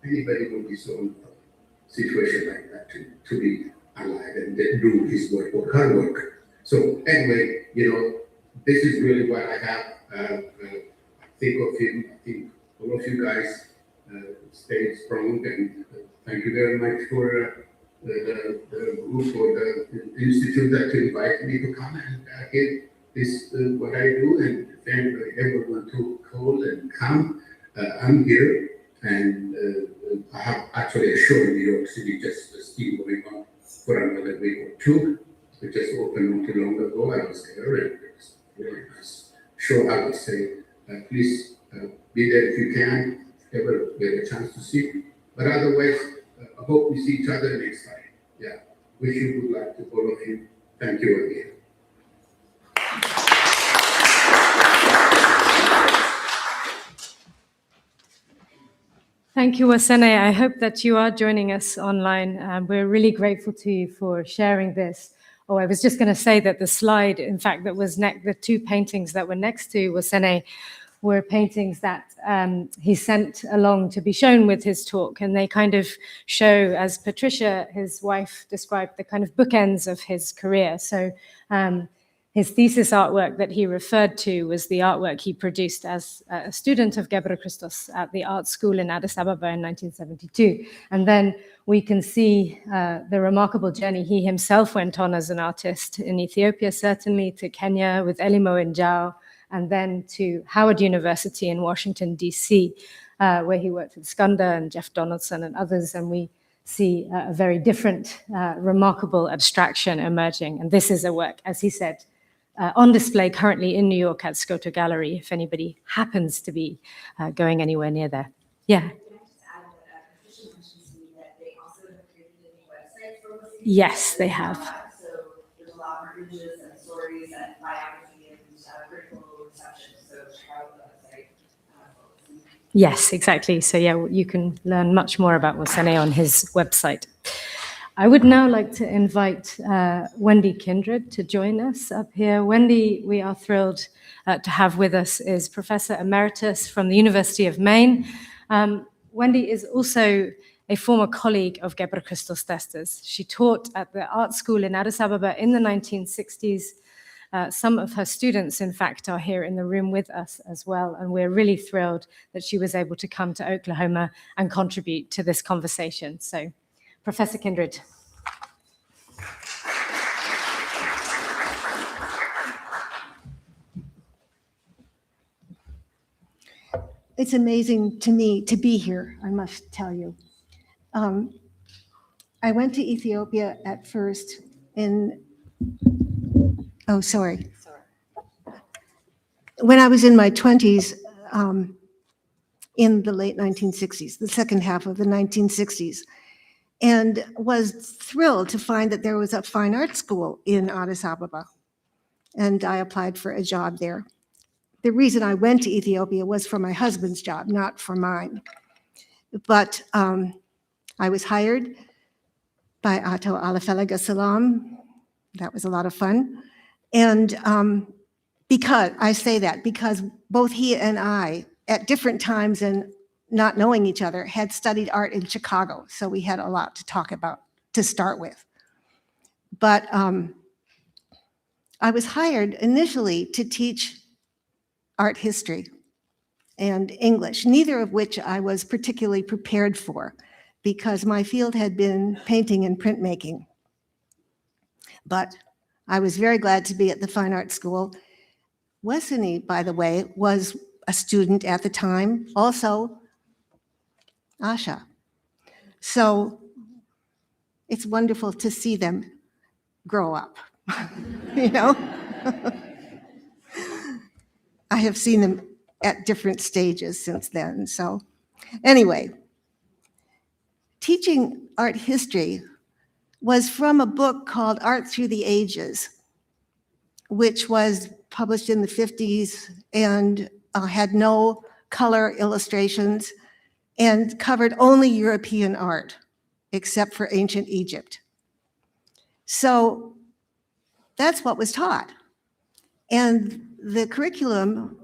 anybody would be so in a situation like that to be alive and then do his work or her work. So anyway, this is really what I have. Think of him. I think all of you guys stay strong, and thank you very much for the group or the institute that invited me to come and give this what I do. And if anybody ever want to call and come, I'm here. And I have actually a show in New York City, just still going on for another week or two. It just opened not too long ago. I was there, and it was really nice show. I would say, please be there if you can, if ever get a chance to see. But otherwise, I hope we see each other next time. Yeah. Wish you good luck to all of you. Thank you again. Thank you, Wosene. I hope that you are joining us online. We're really grateful to you for sharing this. Oh, I was just going to say that the slide, in fact, that was the two paintings that were next to Wosene were paintings that he sent along to be shown with his talk. And they kind of show, as Patricia, his wife, described, the kind of bookends of his career. So his thesis artwork that he referred to was the artwork he produced as a student of Gebre Kristos at the art school in Addis Ababa in 1972. And then we can see the remarkable journey he himself went on as an artist in Ethiopia, certainly to Kenya with Elimo Njau, and then to Howard University in Washington, D.C., where he worked with Skunda and Jeff Donaldson and others. And we see a very different, remarkable abstraction emerging. And this is a work, as he said, on display currently in New York at Scoto Gallery, if anybody happens to be going anywhere near there. Yeah. Yes, they have. So there's a lot more images and stories and biography and critical reception. So check out the website. Yes, exactly. So yeah, you can learn much more about Wosene on his website. I would now like to invite Wendy Kindred to join us up here. Wendy, we are thrilled to have with us, is Professor Emeritus from the University of Maine. Wendy is also a former colleague of Gebre Kristos Desta's. She taught at the art school in Addis Ababa in the 1960s. Some of her students, in fact, are here in the room with us as well, and we're really thrilled that she was able to come to Oklahoma and contribute to this conversation. So, Professor Kindred. It's amazing to me to be here, I must tell you. I went to Ethiopia at first when I was in my 20s, in the late 1960s, the second half of the 1960s, and was thrilled to find that there was a fine art school in Addis Ababa, and I applied for a job there. The reason I went to Ethiopia was for my husband's job, not for mine. But I was hired by Ato Alafelaga Salam. That was a lot of fun. And because both he and I, at different times and not knowing each other, had studied art in Chicago. So we had a lot to talk about to start with. But I was hired initially to teach art history and English, neither of which I was particularly prepared for because my field had been painting and printmaking. But I was very glad to be at the Fine Art School. Wosene, by the way, was a student at the time, also Asha. So it's wonderful to see them grow up, you know? I have seen them at different stages since then. So anyway, teaching art history was from a book called Art Through the Ages, which was published in the 50s and had no color illustrations and covered only European art, except for ancient Egypt. So that's what was taught. And the curriculum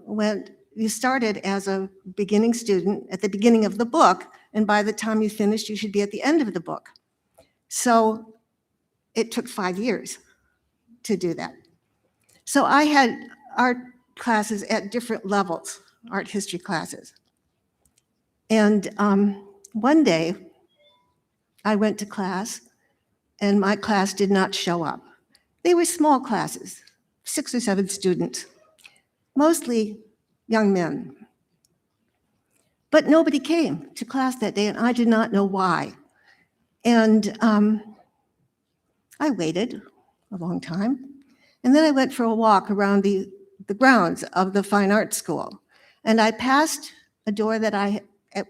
you started as a beginning student at the beginning of the book, and by the time you finished, you should be at the end of the book. So it took 5 years to do that. So I had art classes at different levels, art history classes. And one day, I went to class, and my class did not show up. They were small classes, 6 or 7 students, mostly young men. But nobody came to class that day, and I did not know why. And I waited a long time, and then I went for a walk around the grounds of the Fine Art School. And I passed a door that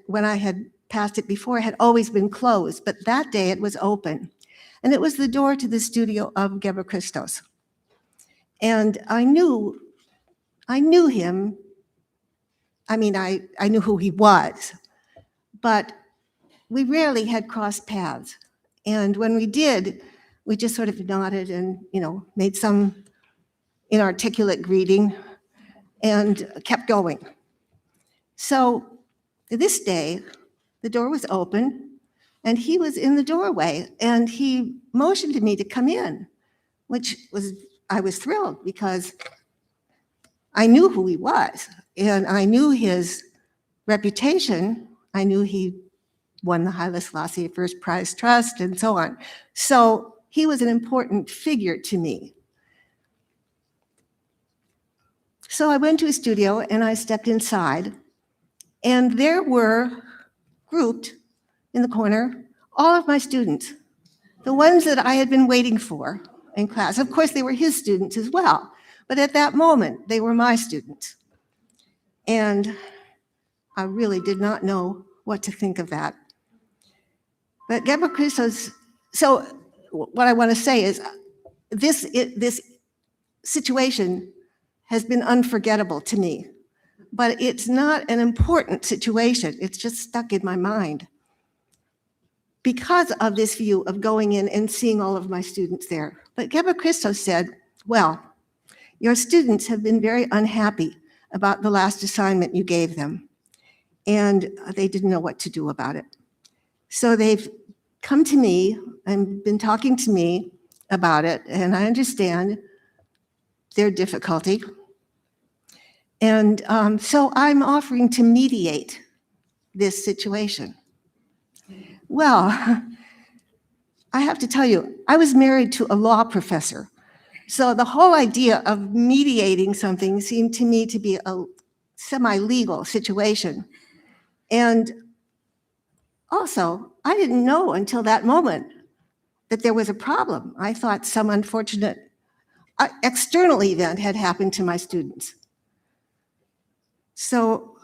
when I had passed it before, had always been closed, but that day it was open. And it was the door to the studio of Gebre Kristos. And I knew him. I mean, I knew who he was, but we rarely had crossed paths. And when we did, we just sort of nodded and, made some inarticulate greeting and kept going. So this day, the door was open and he was in the doorway and he motioned to me to come in, I was thrilled because I knew who he was and I knew his reputation. I knew he won the Haile Selassie First Prize Trust and so on. So he was an important figure to me. So I went to his studio and I stepped inside, and there were grouped in the corner all of my students, the ones that I had been waiting for in class. Of course, they were his students as well, but at that moment, they were my students. And I really did not know what to think of that. But Gebre Kristos, so what I want to say is this situation has been unforgettable to me, but it's not an important situation. It's just stuck in my mind because of this view of going in and seeing all of my students there. But Gebre Kristos said, well, your students have been very unhappy about the last assignment you gave them, and they didn't know what to do about it. So they've come to me and been talking to me about it, and I understand their difficulty. And so I'm offering to mediate this situation. Well, I have to tell you, I was married to a law professor. So the whole idea of mediating something seemed to me to be a semi-legal situation. And also, I didn't know until that moment that there was a problem. I thought some unfortunate external event had happened to my students. So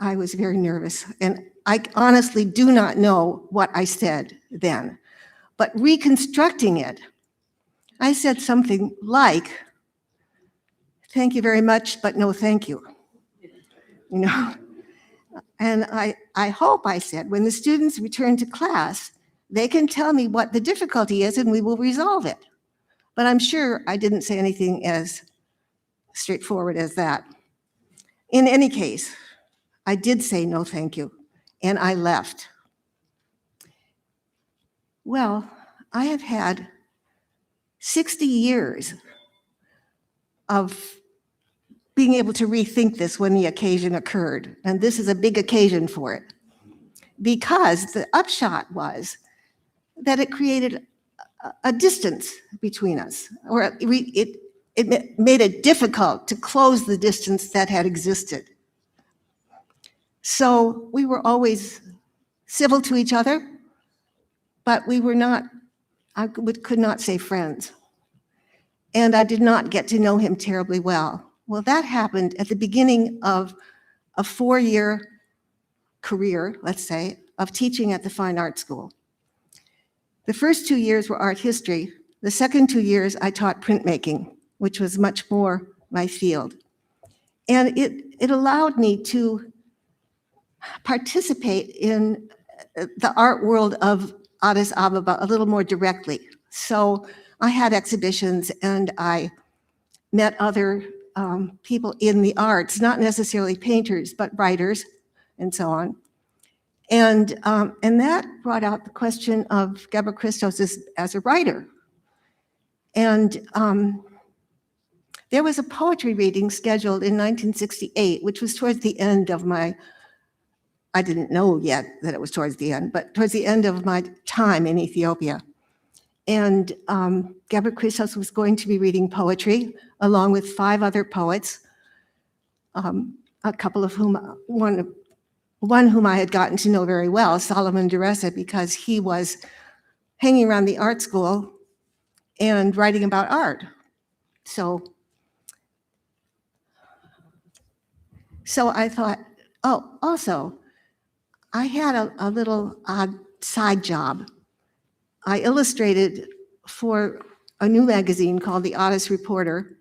I was very nervous, and I honestly do not know what I said then. But reconstructing it, I said something like, "Thank you very much, but no thank you." And I hope I said, when the students return to class, they can tell me what the difficulty is and we will resolve it. But I'm sure I didn't say anything as straightforward as that. In any case, I did say no thank you, and I left. Well, I have had 60 years of being able to rethink this when the occasion occurred. And this is a big occasion for it, because the upshot was that it created a distance between us, or it made it difficult to close the distance that had existed. So we were always civil to each other, but we were not, could not say friends. And I did not get to know him terribly well. Well, that happened at the beginning of a 4-year career, let's say, of teaching at the Fine Art School. The first 2 years were art history. The second 2 years, I taught printmaking, which was much more my field. And it allowed me to participate in the art world of Addis Ababa a little more directly. So I had exhibitions and I met other people in the arts, not necessarily painters, but writers and so on. And that brought out the question of Gebre Kristos as a writer. And there was a poetry reading scheduled in 1968, which was towards the end of my, I didn't know yet that it was towards the end, but towards the end of my time in Ethiopia. And Gebre Kristos was going to be reading poetry along with 5 other poets, a couple of whom, one whom I had gotten to know very well, Solomon Desta, because he was hanging around the art school and writing about art. So I thought, oh, also, I had a little odd side job. I illustrated for a new magazine called the Addis Reporter,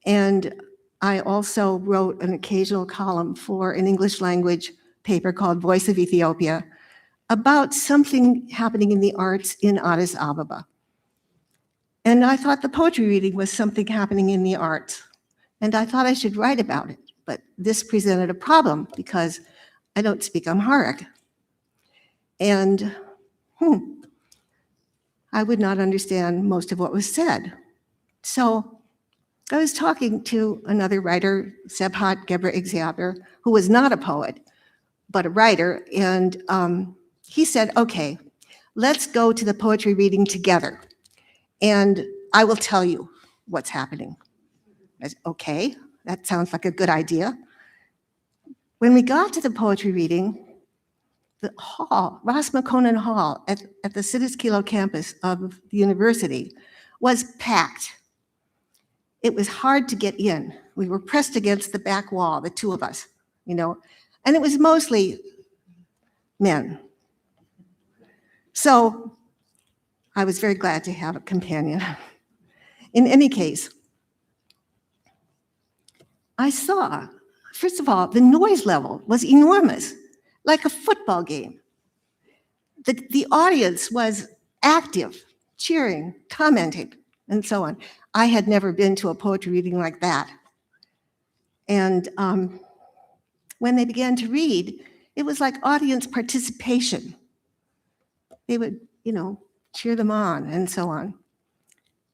and I also wrote an occasional column for an English language paper called Voice of Ethiopia about something happening in the arts in Addis Ababa. And I thought the poetry reading was something happening in the arts, and I thought I should write about it. But this presented a problem because I don't speak Amharic. And I would not understand most of what was said. So I was talking to another writer, Sebhat Gebre Kristos, who was not a poet, but a writer. And he said, okay, let's go to the poetry reading together. And I will tell you what's happening. I said, okay, that sounds like a good idea. When we got to the poetry reading, the hall, Ras Mekonnen Hall at the Sidis-Kilo campus of the university was packed. It was hard to get in. We were pressed against the back wall, the 2 of us, and it was mostly men. So I was very glad to have a companion. In any case, I saw, first of all, the noise level was enormous, like a football game. The audience was active, cheering, commenting, and so on. I had never been to a poetry reading like that. And when they began to read, it was like audience participation. They would, cheer them on and so on.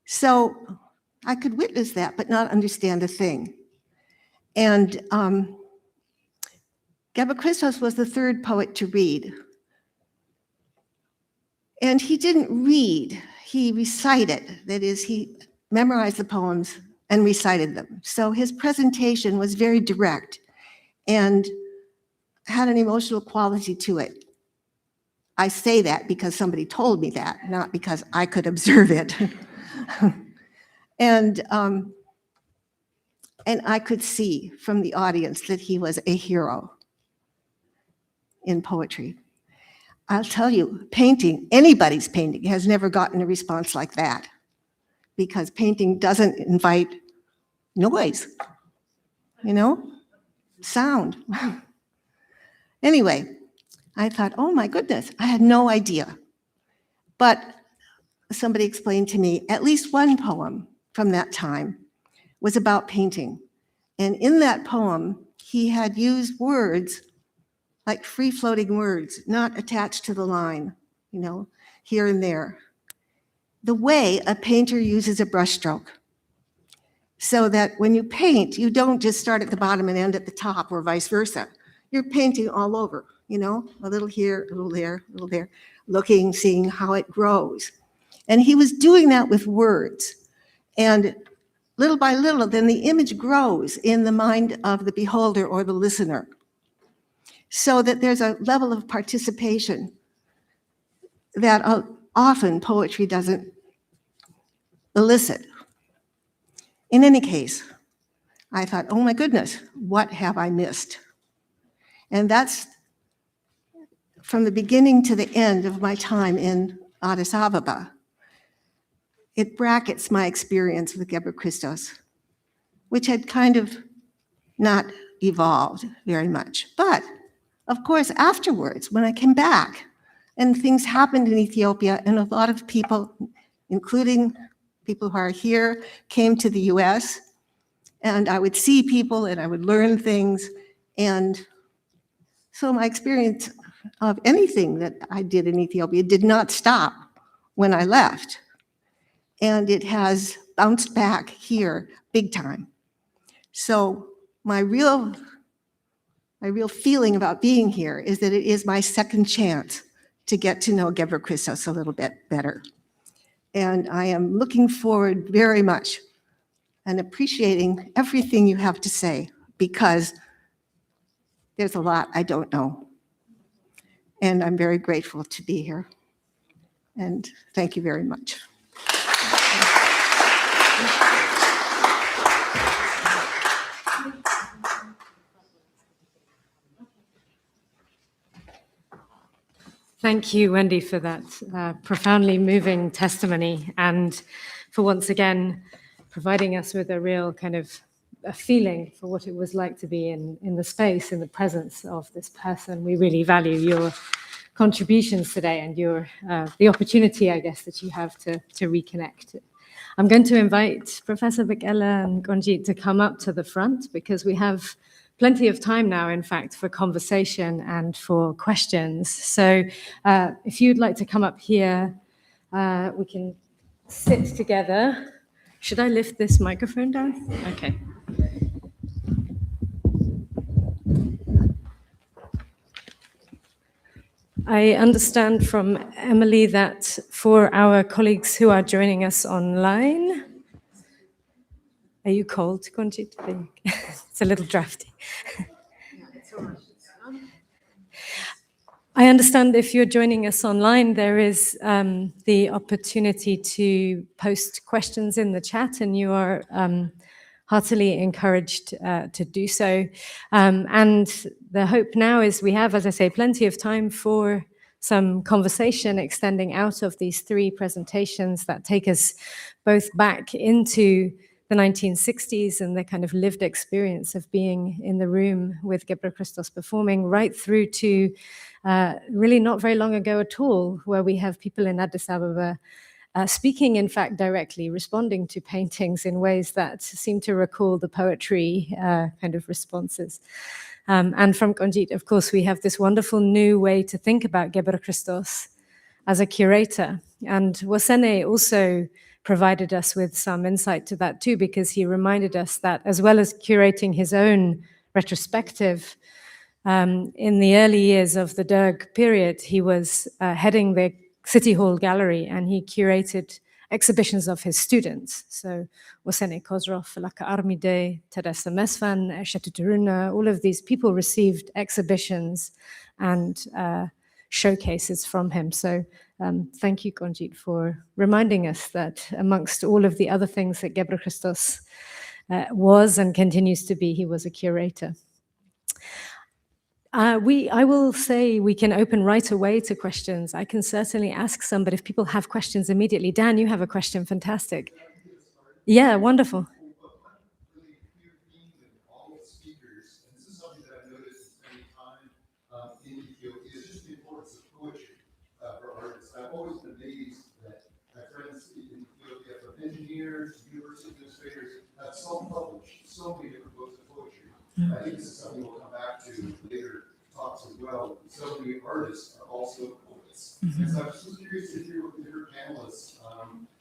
So I could witness that, but not understand a thing. And Gebre Kristos was the 3rd poet to read. And he didn't read, he recited. That is, he memorized the poems and recited them. So his presentation was very direct and had an emotional quality to it. I say that because somebody told me that, not because I could observe it. And I could see from the audience that he was a hero in poetry. I'll tell you, painting, anybody's painting, has never gotten a response like that, because painting doesn't invite noise, sound. Anyway, I thought, oh my goodness, I had no idea. But somebody explained to me at least one poem from that time was about painting. And in that poem, he had used words like free-floating words, not attached to the line, here and there. the way a painter uses a brushstroke. So that when you paint, you don't just start at the bottom and end at the top or vice versa. You're painting all over, you know, a little here, a little there, a little there, looking, seeing how it grows. And he was doing that with words. And little by little, then the image grows in the mind of the beholder or the listener, so that there's a level of participation that often poetry doesn't elicit. In any case, I thought, oh my goodness, what have I missed? And that's from the beginning to the end of my time in Addis Ababa. It brackets my experience with Gebre Kristos, which had kind of not evolved very much. But of course, afterwards, when I came back and things happened in Ethiopia, and a lot of people, including people who are here, came to the US, and I would see people and I would learn things. And so my experience of anything that I did in Ethiopia did not stop when I left. And it has bounced back here big time. So my real feeling about being here is that it is my second chance to get to know Gebre Kristos a little bit better. And I am looking forward very much and appreciating everything you have to say, because there's a lot I don't know. And I'm very grateful to be here. And thank you very much. Thank you, Wendy, for that profoundly moving testimony, and for once again providing us with a real kind of a feeling for what it was like to be in the space, in the presence of this person. We really value your contributions today and your the opportunity, I guess, that you have to reconnect. I'm going to invite Professor Bekele and Konjit to come up to the front, because we have plenty of time now, in fact, for conversation and for questions. So if you'd like to come up here, we can sit together. Should I lift this microphone down? Okay. I understand from Emily that for our colleagues who are joining us online, are you cold, Konjit? It's a little drafty. I understand if you're joining us online, there is the opportunity to post questions in the chat, and you are heartily encouraged to do so. And the hope now is we have, as I say, plenty of time for some conversation extending out of these three presentations that take us both back into the 1960s and the kind of lived experience of being in the room with Gebre Kristos performing, right through to really not very long ago at all, where we have people in Addis Ababa speaking, in fact, directly, responding to paintings in ways that seem to recall the poetry kind of responses. And from Konjit, of course, we have this wonderful new way to think about Gebre Kristos as a curator. And Wosene also provided us with some insight to that too, because he reminded us that as well as curating his own retrospective, in the early years of the Derg period, he was heading the City Hall Gallery, and he curated exhibitions of his students. So Wosene Kosrof, Laka Armide, Teresa Mesvan, Shetuturuna, all of these people received exhibitions and showcases from him. So thank you, Konjit, for reminding us that amongst all of the other things that Gebre Kristos was and continues to be, he was a curator. I will say we can open right away to questions. I can certainly ask some, but if people have questions immediately. Dan, you have a question. Fantastic. Yeah, wonderful. I've always been amazed that my friends in Ethiopia, from engineers, university administrators, have self-published so many different books of poetry. I think this is something we'll come back to later talks as well. So many artists are also poets. poets. And so I'm just curious to hear what your panelists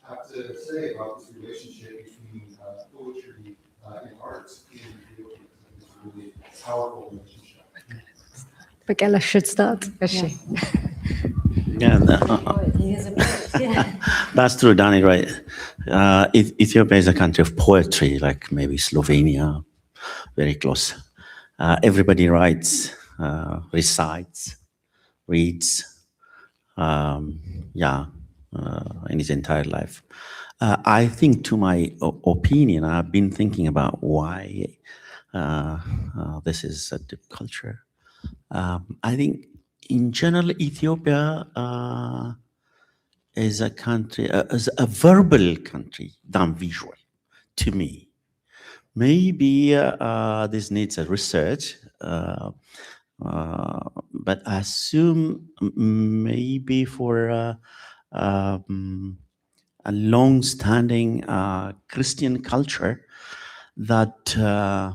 have to say about this relationship between poetry and art in Ethiopia. It's a really powerful relationship. Bekele should start. Yeah. Yeah, that's true, Danny, right? Ethiopia is a country of poetry, like maybe Slovenia, very close. Everybody writes, recites, reads, in his entire life. I think, to my opinion, I've been thinking about why this is a deep culture. I think, in general, Ethiopia is a country, is a verbal country than visual, to me. Maybe this needs a research, but I assume maybe for a long-standing Christian culture that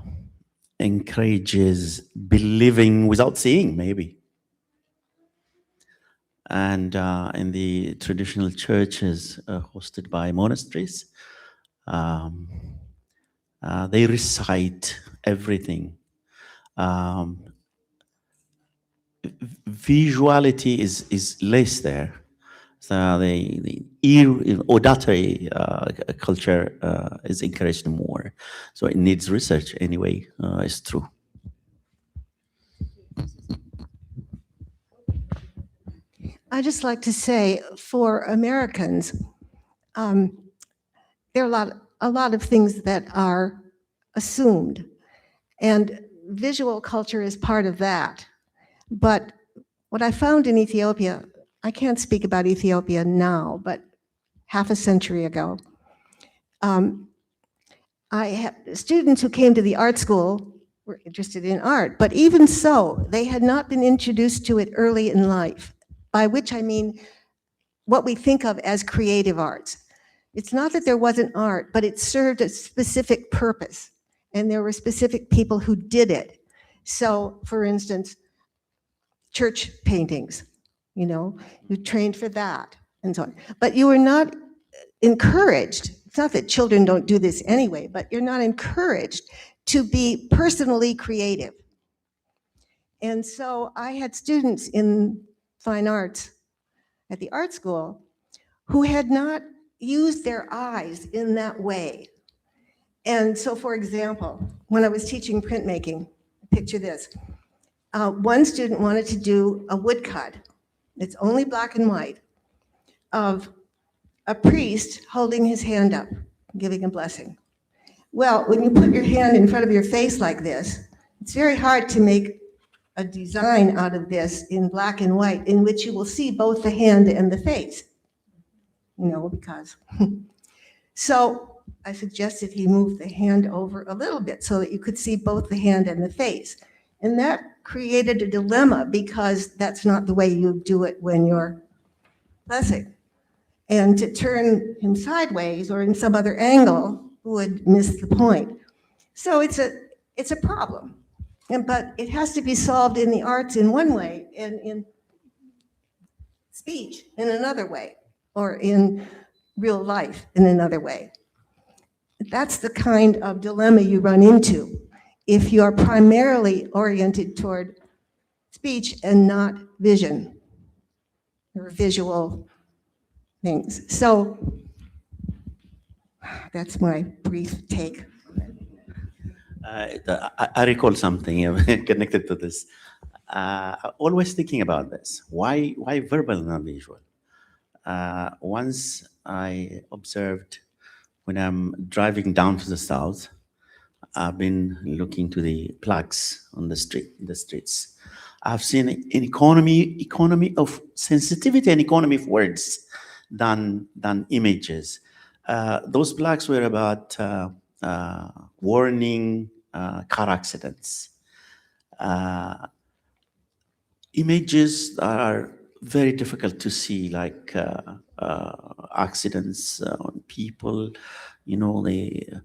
encourages believing without seeing, maybe. And in the traditional churches hosted by monasteries, they recite everything. Visuality is less there. So the auditory culture is encouraged more. So it needs research anyway, it's true. I just like to say, for Americans, there are a lot of things that are assumed, and visual culture is part of that. But what I found in Ethiopia, I can't speak about Ethiopia now, but half a century ago, I had students who came to the art school were interested in art, but even so, they had not been introduced to it early in life, by which I mean what we think of as creative arts. It's not that there wasn't art, but it served a specific purpose, and there were specific people who did it. So, for instance, church paintings, you trained for that, and so on. But you were not encouraged, it's not that children don't do this anyway, but you're not encouraged to be personally creative. And so I had students in fine arts at the art school who had not used their eyes in that way. And so, for example, when I was teaching printmaking, picture this. One student wanted to do a woodcut, it's only black and white, of a priest holding his hand up, giving a blessing. Well, when you put your hand in front of your face like this, it's very hard to make a design out of this in black and white in which you will see both the hand and the face, because. So I suggested he move the hand over a little bit so that you could see both the hand and the face. And that created a dilemma because that's not the way you do it when you're blessing. And to turn him sideways or in some other angle would miss the point. So it's a problem. But it has to be solved in the arts in one way and in speech in another way, or in real life in another way. That's the kind of dilemma you run into if you're primarily oriented toward speech and not vision or visual things. So that's my brief take. I recall something connected to this. Always thinking about this. Why verbal and not visual? Once I observed when I'm driving down to the south, I've been looking to the plaques on the streets. I've seen an economy of sensitivity and economy of words than images. Those plaques were about warning car accidents. Images are very difficult to see, like accidents on people, the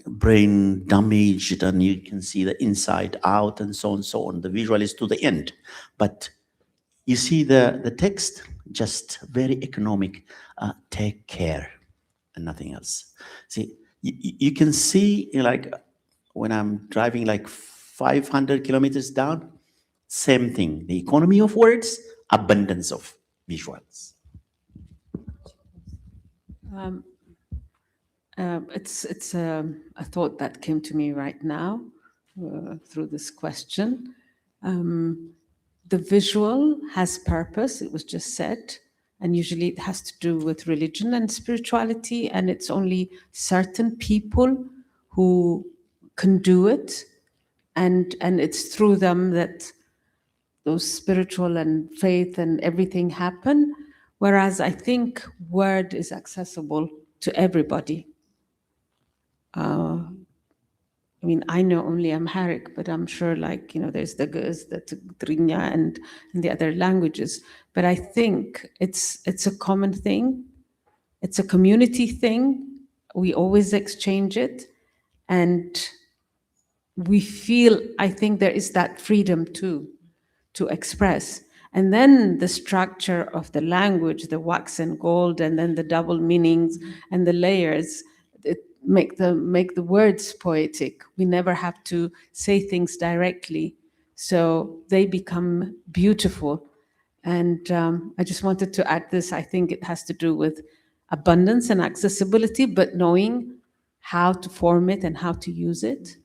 brain damaged, and you can see the inside out and so on and so on. The visual is to the end, but you see the text, just very economic, take care and nothing else. See, you can see, like, when I'm driving like 500 kilometers down, same thing, the economy of words, abundance of visuals. It's a thought that came to me right now through this question. The visual has purpose, it was just said, and usually it has to do with religion and spirituality, and it's only certain people who can do it, and it's through them that those spiritual and faith and everything happen, whereas I think word is accessible to everybody. I mean, I know only Amharic, but I'm sure, like, you know, there's the Guz, the Tigrinya, and the other languages. But I think it's a common thing. It's a community thing. We always exchange it. And we feel, I think there is that freedom too, to express. And then the structure of the language, the wax and gold, and then the double meanings and the layers, make the words poetic. We never have to say things directly, so they become beautiful. And I just wanted to add this. I think it has to do with abundance and accessibility, but knowing how to form it and how to use it.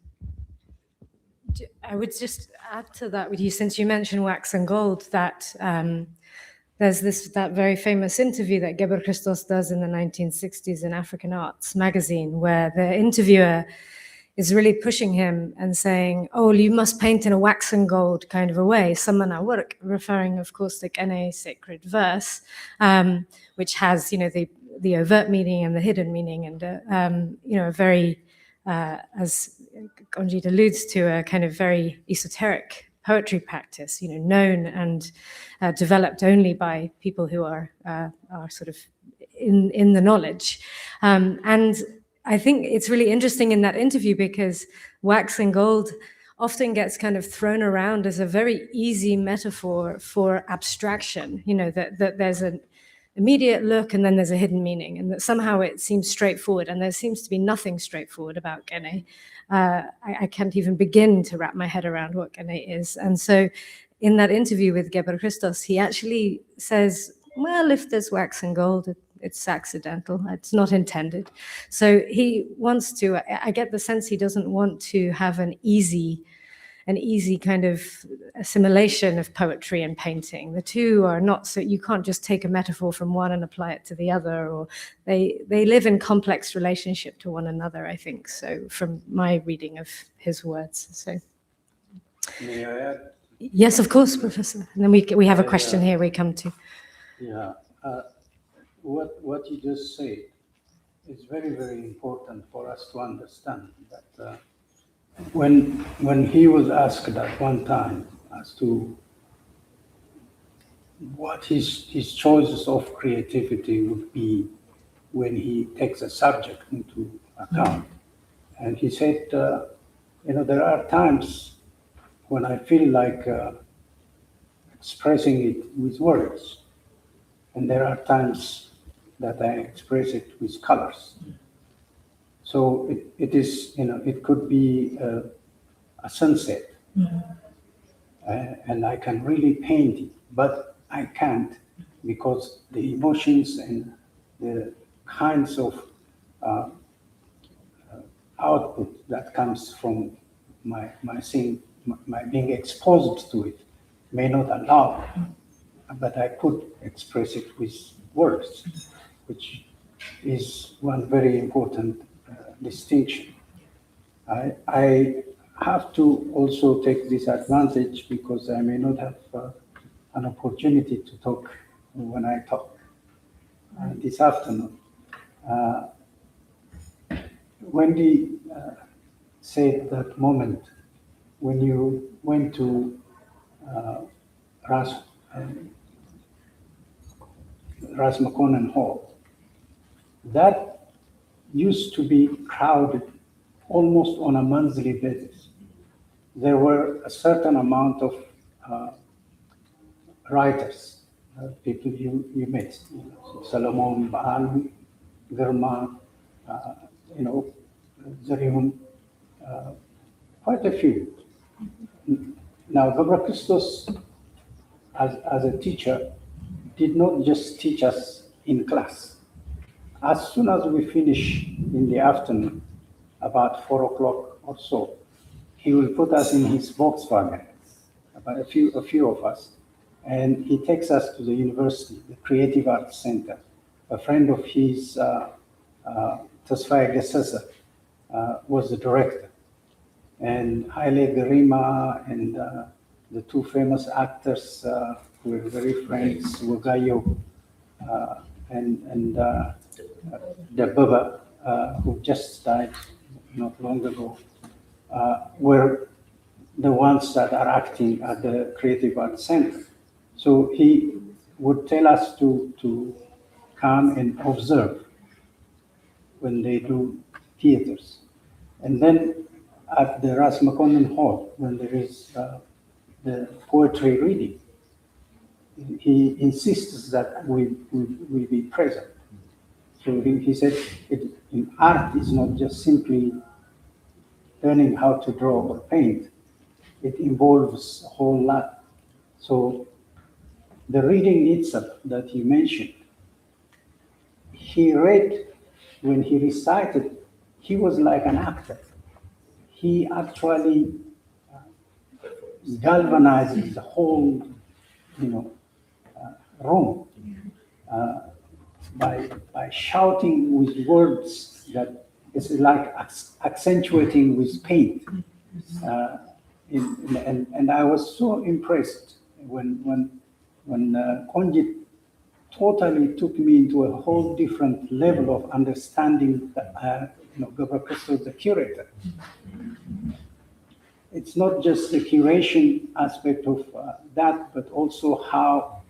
I would just add to that with you, since you mentioned wax and gold, that there's that very famous interview that Gebre Kristos does in the 1960s in African Arts magazine, where the interviewer is really pushing him and saying, oh, you must paint in a wax and gold kind of a way, Samana Worke, referring, of course, to Kene sacred verse, which has, you know, the overt meaning and the hidden meaning, and, you know, a very, as Konjit alludes to, a kind of very esoteric poetry practice, you know, known and developed only by people who are sort of in the knowledge. And I think it's really interesting in that interview because wax and gold often gets kind of thrown around as a very easy metaphor for abstraction, you know, that there's an immediate look and then there's a hidden meaning, and that somehow it seems straightforward, and there seems to be nothing straightforward about Kene. I can't even begin to wrap my head around what Kene is. And so in that interview with Gebre Kristos, he actually says, well, if there's wax and gold, it's accidental, it's not intended. So he wants to, I get the sense he doesn't want to have an easy kind of assimilation of poetry and painting. The two are not, so you can't just take a metaphor from one and apply it to the other, or they live in complex relationship to one another, I think, so from my reading of his words. So. May I add? Yes, of course, Professor. And then we have a question here we come to. Yeah, what you just said is very, very important for us to understand that when he was asked at one time as to what his choices of creativity would be when he takes a subject into account, and he said, you know, there are times when I feel like expressing it with words, and there are times that I express it with colors. So it is, you know, it could be a sunset, and I can really paint it, but I can't, because the emotions and the kinds of output that comes from my seeing, my being exposed to it may not allow, but I could express it with words, which is one very important distinction. I have to also take this advantage because I may not have an opportunity to talk when I talk this afternoon. Wendy said that moment when you went to Ras Mekonnen Hall. That used to be crowded almost on a monthly basis. There were a certain amount of writers, people you met, Solomon, Baal, Girma, Seyoum, quite a few. Now, Gebre Kristos, as a teacher, did not just teach us in class. As soon as we finish in the afternoon, about 4 o'clock or so, he will put us in his Volkswagen, about a few of us, and he takes us to the university, the Creative Arts Center. A friend of his, Desta, was the director. And Haile Gerima and the two famous actors who were very friends, Wagayo and Ababa, who just died not long ago, were the ones that are acting at the Creative Arts Center. So he would tell us to come and observe when they do theaters. And then at the Mekonnen Hall, when there is the poetry reading, he insists that we be present. So he said, art is not just simply learning how to draw or paint. It involves a whole lot. So the reading itself that you mentioned, he read, when he recited, he was like an actor. He actually galvanizes the whole, room by shouting with words that is like accentuating with paint. And I was so impressed when Konjit totally took me into a whole different level of understanding Gebre Kristos, the curator. It's not just the curation aspect of that, but also how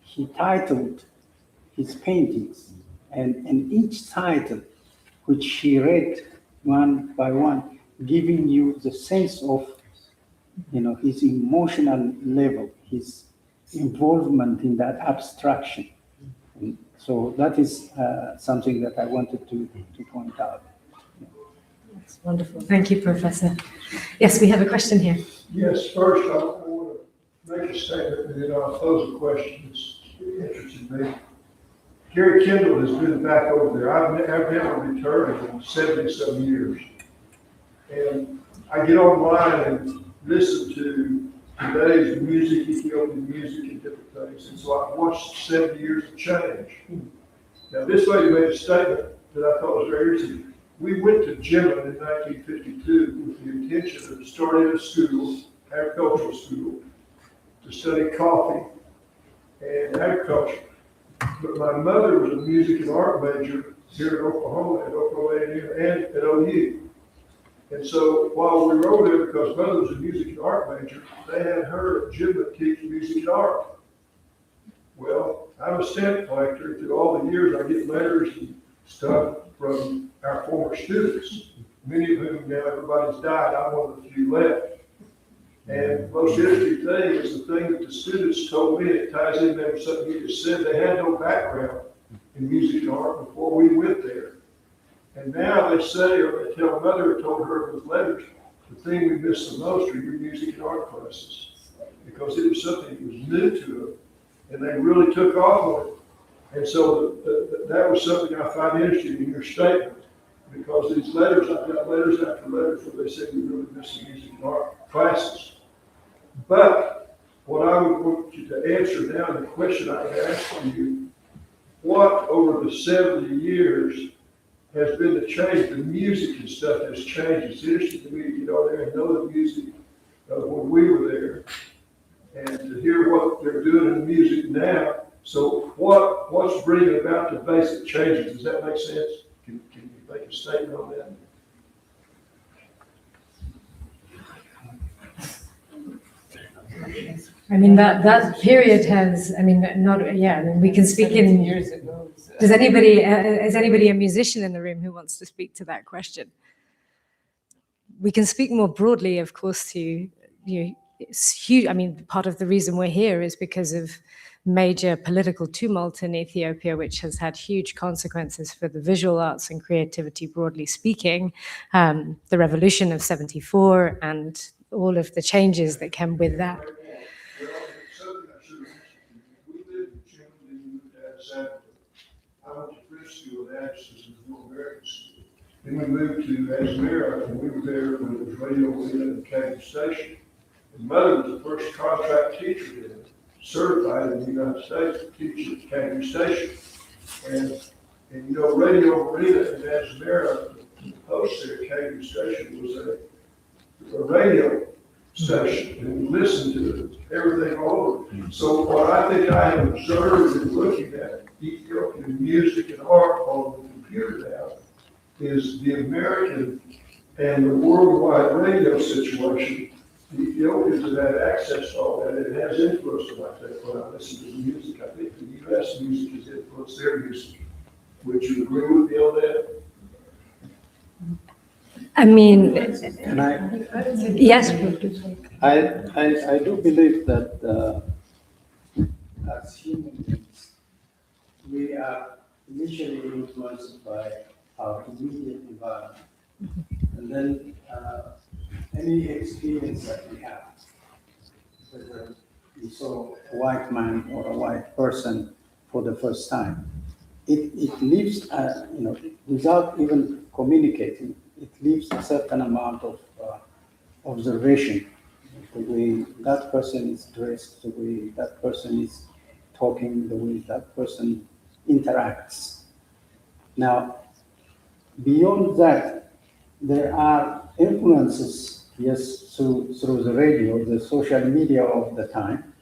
he titled his paintings. And each title, which he read one by one, giving you the sense of his emotional level, his involvement in that abstraction. And so that is something that I wanted to point out. That's wonderful. Thank you, Professor. Yes, we have a question here. Yes, first I want to make a statement and then I'll pose a question that's interested me. Gary Kendall has been back over there. I've never returned in 70-some years. And I get online and listen to today's music, Ethiopian music, and different things. And so I've watched 70 years of change. Now, this lady made a statement that I thought was very interesting. We went to Gebre in 1952 with the intention of starting a school, agricultural school, to study coffee and agriculture. But my mother was a music and art major here in Oklahoma, at Oklahoma A&M and at OU. And so while we were over there, because mother was a music and art major, they had her at Gebre teach music and art. Well, I'm a stamp collector. Through all the years, I get letters and stuff from our former students, many of whom now everybody's died. I'm one of the few left. And the most interesting thing is the thing that the students told me, it ties in there with something you just said, they had no background in music and art before we went there. And now they say, or they tell mother, told her with letters, the thing we miss the most are your music and art classes. Because it was something that was new to them, and they really took off on it. And so that was something I find interesting in your statement, because these letters, I've got letters after letters where they say we really miss the music and art classes. But what I would want you to answer now, the question I asked you, what over the 70 years has been the change? The music and stuff has changed. It's interesting to me to get on there and know the music of when we were there, and to hear what they're doing in the music now. So what's bringing about the basic changes? Does that make sense? Can you make a statement on that? I mean, that period has, I mean, not, yeah, I mean, we can speak in years ago. Is anybody a musician in the room who wants to speak to that question? We can speak more broadly, of course, to it's huge. I mean, part of the reason we're here is because of major political tumult in Ethiopia, which has had huge consequences for the visual arts and creativity, broadly speaking. The revolution of '74 and all of the changes that came with that. Well, something I should have mentioned, we lived in Chimney, we moved to Addis Ababa. I went to prep school at Addis, as a North American school. Then we moved to Emerita, and we were there when it was Radio Wosene and Cowcher station. And Mother was the first contract teacher there, certified in the United States to teach at Cowcher station. And you know, Radio Wosene and Emerita, the host there at Cowcher station was a radio station, and we listened to everything all over. So what I think I have observed in looking at Ethiopian music and art on the computer now is the American and the worldwide radio situation. The Ethiopians have had access to all that. It has influenced them, I think, when I listen to the music. I think the U.S. music has influenced their music. Would you agree with me on that? I mean, And yes. I do believe that as human beings, we are initially influenced by our immediate environment. And then any experience that we have, whether we saw a white man or a white person for the first time, it leaves, without even communicating, it leaves a certain amount of observation. The way that person is dressed, the way that person is talking, the way that person interacts. Now, beyond that, there are influences, yes, through the radio, the social media of the time.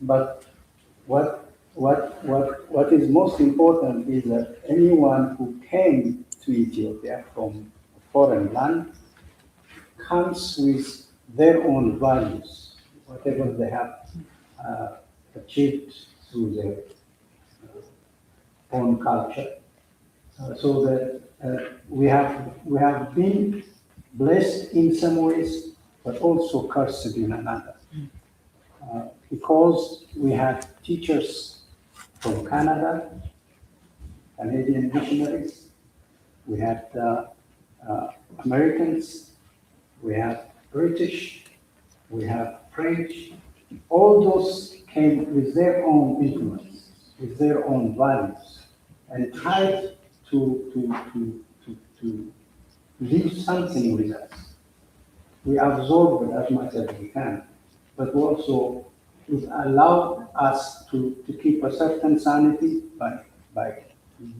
But what is most important is that anyone who came to Ethiopia from a foreign land comes with their own values, whatever they have achieved through their own culture. So that we have been blessed in some ways, but also cursed in another. Because we had teachers from Canada, Canadian missionaries, we had Americans, we have British, we have French. All those came with their own influence, with their own values, and tried to leave something with us. We absorb it as much as we can, but also it allowed us to keep a certain sanity by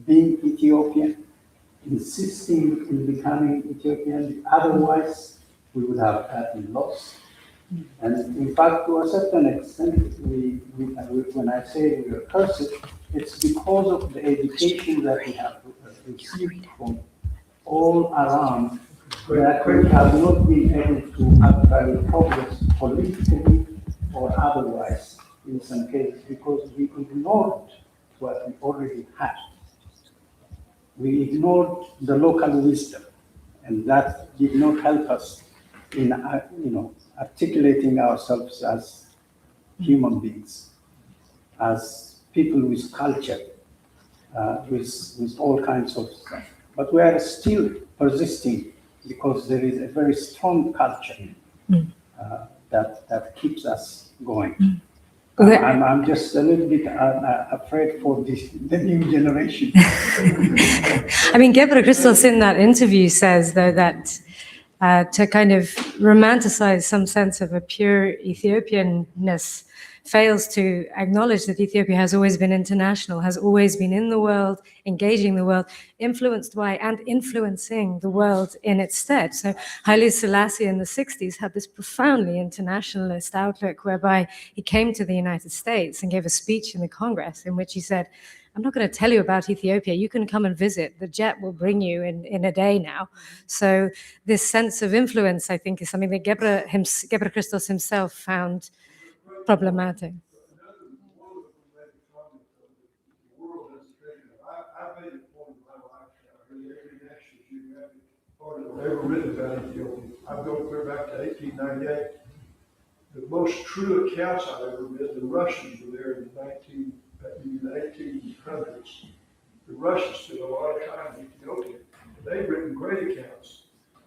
being Ethiopian, insisting in becoming Ethiopian. Otherwise, we would have gotten lost. And in fact, to a certain extent, when I say we are cursed, it's because of the education that we have received from all around, that we have not been able to actually progress politically or otherwise in some cases, because we ignored what we already had. We ignored the local wisdom, and that did not help us in articulating ourselves as human beings, as people with culture, with all kinds of stuff. But we are still persisting because there is a very strong culture that keeps us going. I'm just a little bit afraid for the new generation. I mean, Gebre Kristos in that interview says, though, that to kind of romanticize some sense of a pure Ethiopianness fails to acknowledge that Ethiopia has always been international, has always been in the world, engaging the world, influenced by and influencing the world in its stead. So Haile Selassie in the 60s had this profoundly internationalist outlook, whereby he came to the United States and gave a speech in the Congress in which he said, I'm not going to tell you about Ethiopia. You can come and visit. The jet will bring you in a day now. So this sense of influence, I think, is something that Gebre Kristos himself found problematic. I made a point in my life, every National Geographic article ever written about Ethiopia. I've gone clear back to 1898. the most true accounts I've ever read, the Russians were there in the 1800s. The Russians spent a lot of time in Ethiopia. They've written great accounts.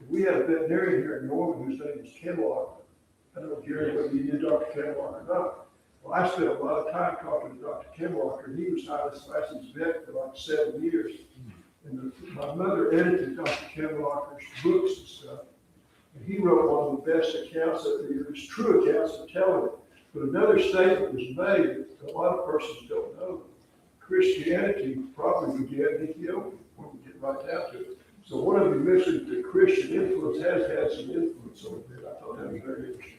We had a veterinarian here in Norman whose name was Ken Walker. I don't know, Gary, whether you knew Dr. Ken Walker or not. Well, I spent a lot of time talking to Dr. Ken Walker, and he was Haile Selassie's vet for like 7 years. And my mother edited Dr. Ken Walker's books and stuff. And he wrote one of the best accounts that there is, true accounts of telling it. But another statement was made that a lot of persons don't know. Christianity probably began in Ethiopia when we get right down to it. So one of you mentioned that Christian influence has had some influence over there. I thought that was very interesting.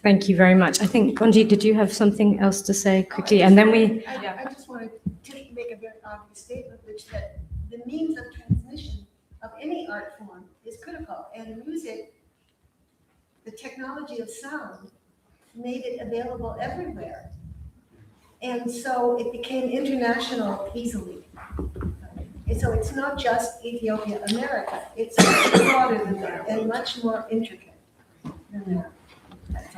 Thank you very much. I think, Konjit, did you have something else to say quickly? And then we... I just wanted to make a very obvious statement, which that the means of transmission of any art form is critical. And music, the technology of sound, made it available everywhere. And so it became international easily. And so it's not just Ethiopia, America. It's much broader than that and much more intricate than that. That's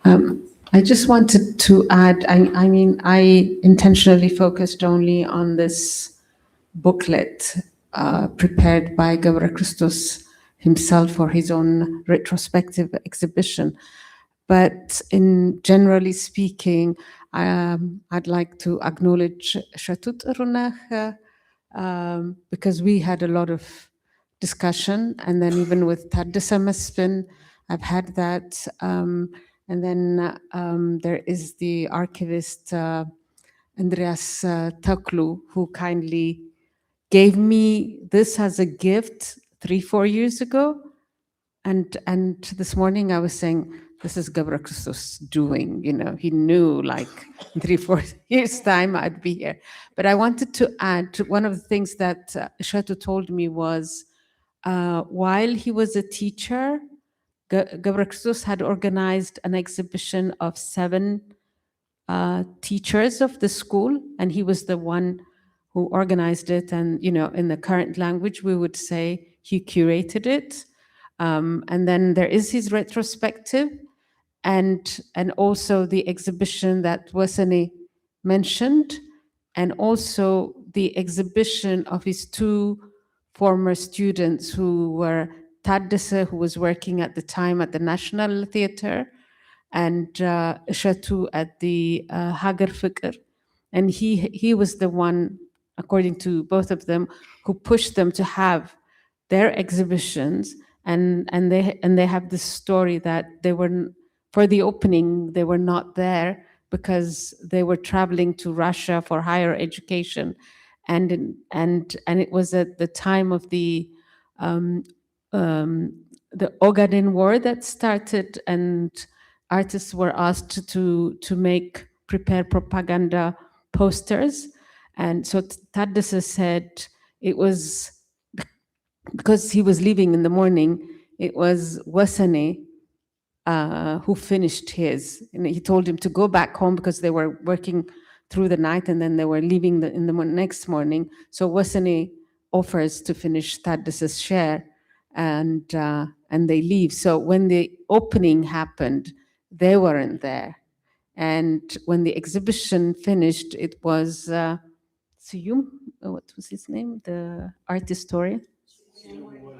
all. I just wanted to add, I mean, I intentionally focused only on this booklet prepared by Gebre Kristos himself for his own retrospective exhibition. But in generally speaking, I'd like to acknowledge Shatut Runach, because we had a lot of discussion, and then even with Desta Mespin, I've had that. And then there is the archivist Andreas Taklu, who kindly gave me this as a gift 3-4 years ago. And this morning I was saying, this is Gebre Kristos doing, you know, he knew like in 3-4 years time I'd be here. But I wanted to add, one of the things that Shatu told me was, while he was a teacher, Gebre Kristos had organized an exhibition of 7 teachers of the school, and he was the one who organized it. And, you know, in the current language, we would say he curated it. And then there is his retrospective, and also the exhibition that Wosene mentioned, and also the exhibition of his 2 former students who were Desta, who was working at the time at the National Theatre, and Shatu at the Hager Fikr. And he was the one, according to both of them, who pushed them to have their exhibitions. And they have this story that they were, for the opening, they were not there because they were traveling to Russia for higher education. And it was at the time of the Ogaden War that started, and artists were asked to prepare propaganda posters. And so Desta said it was, because he was leaving in the morning, it was Wosene who finished his. And he told him to go back home because they were working through the night and then they were leaving in the next morning. So Wosene offers to finish Desta's share, and they leave. So when the opening happened, they weren't there. And when the exhibition finished, it was Seyoum, what was his name? The art historian?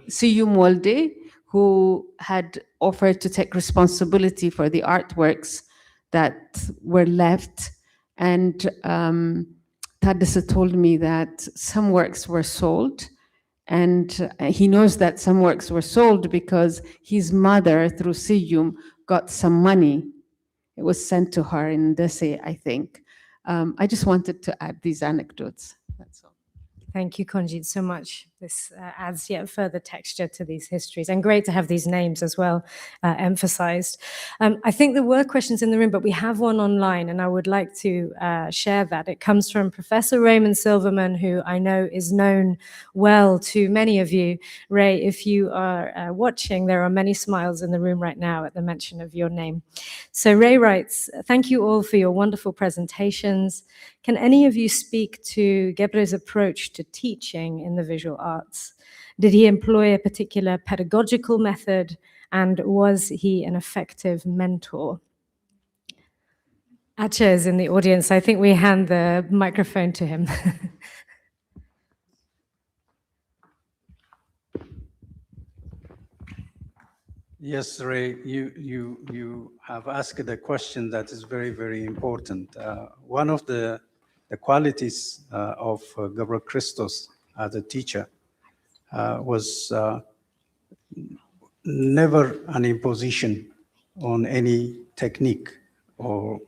Seyoum, who had offered to take responsibility for the artworks that were left. And Desta told me that some works were sold, and he knows that some works were sold because his mother, through Seyoum, got some money. It was sent to her in Desta, I think. I just wanted to add these anecdotes, that's all. Thank you, Konjit, so much. This adds yet further texture to these histories, and great to have these names as well emphasized. I think there were questions in the room, but we have one online, and I would like to share that. It comes from Professor Raymond Silverman, who I know is known well to many of you. Ray, if you are watching, there are many smiles in the room right now at the mention of your name. So Ray writes, thank you all for your wonderful presentations. Can any of you speak to Gebre's approach to teaching in the visual arts? Did he employ a particular pedagogical method, and was he an effective mentor? Acha is in the audience. I think we hand the microphone to him. Yes, Ray, you have asked a question that is very, very important. One of the qualities of Gebre Kristos as a teacher was never an imposition on any technique or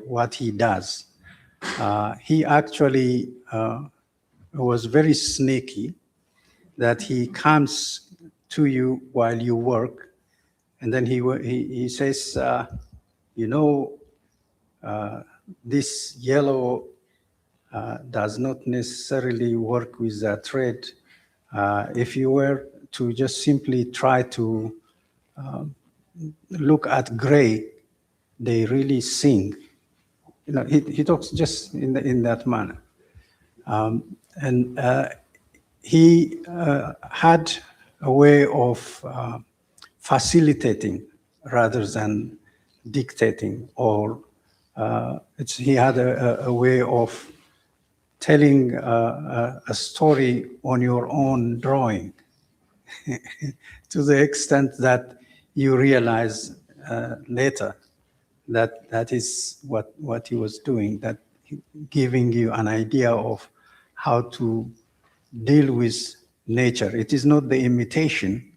what he does. He actually was very sneaky, that he comes to you while you work, and then he says, this yellow does not necessarily work with the thread. If you were to just simply try to look at gray, they really sing. He talks just in that manner. He had a way of facilitating rather than dictating, or he had a way of telling a story on your own drawing to the extent that you realize later that is what he was doing, that giving you an idea of how to deal with nature. It is not the imitation,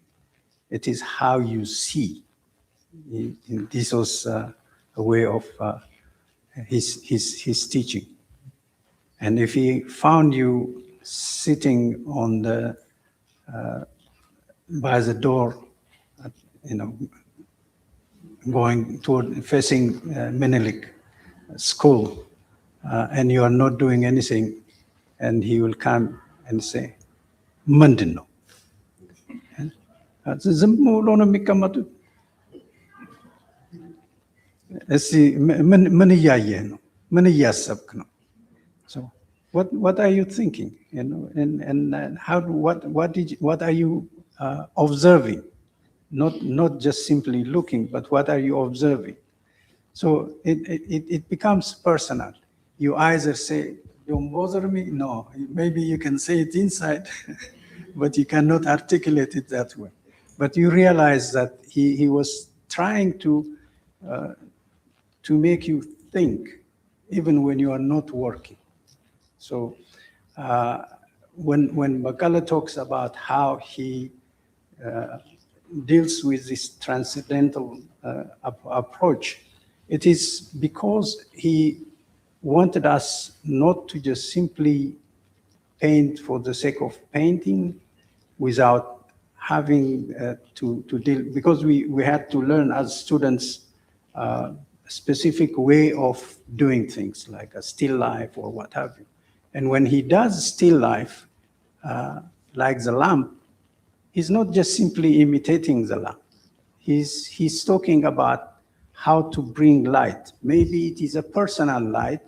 it is how you see. This was a way of his teaching. And if he found you sitting on the by the door, going toward facing Menelik school, and you are not doing anything, and he will come and say, "Mandino." So what are you thinking? And what are you observing? Not just simply looking, but what are you observing? So it becomes personal. You either say, "Don't bother me." No, maybe you can say it inside, but you cannot articulate it that way. But you realize that he was trying to make you think, even when you are not working. So when Bekele talks about how he deals with this transcendental approach, it is because he wanted us not to just simply paint for the sake of painting without having to deal, because we had to learn as students a specific way of doing things, like a still life or what have you. And when he does still life, like the lamp, he's not just simply imitating the lamp. He's talking about how to bring light. Maybe it is a personal light,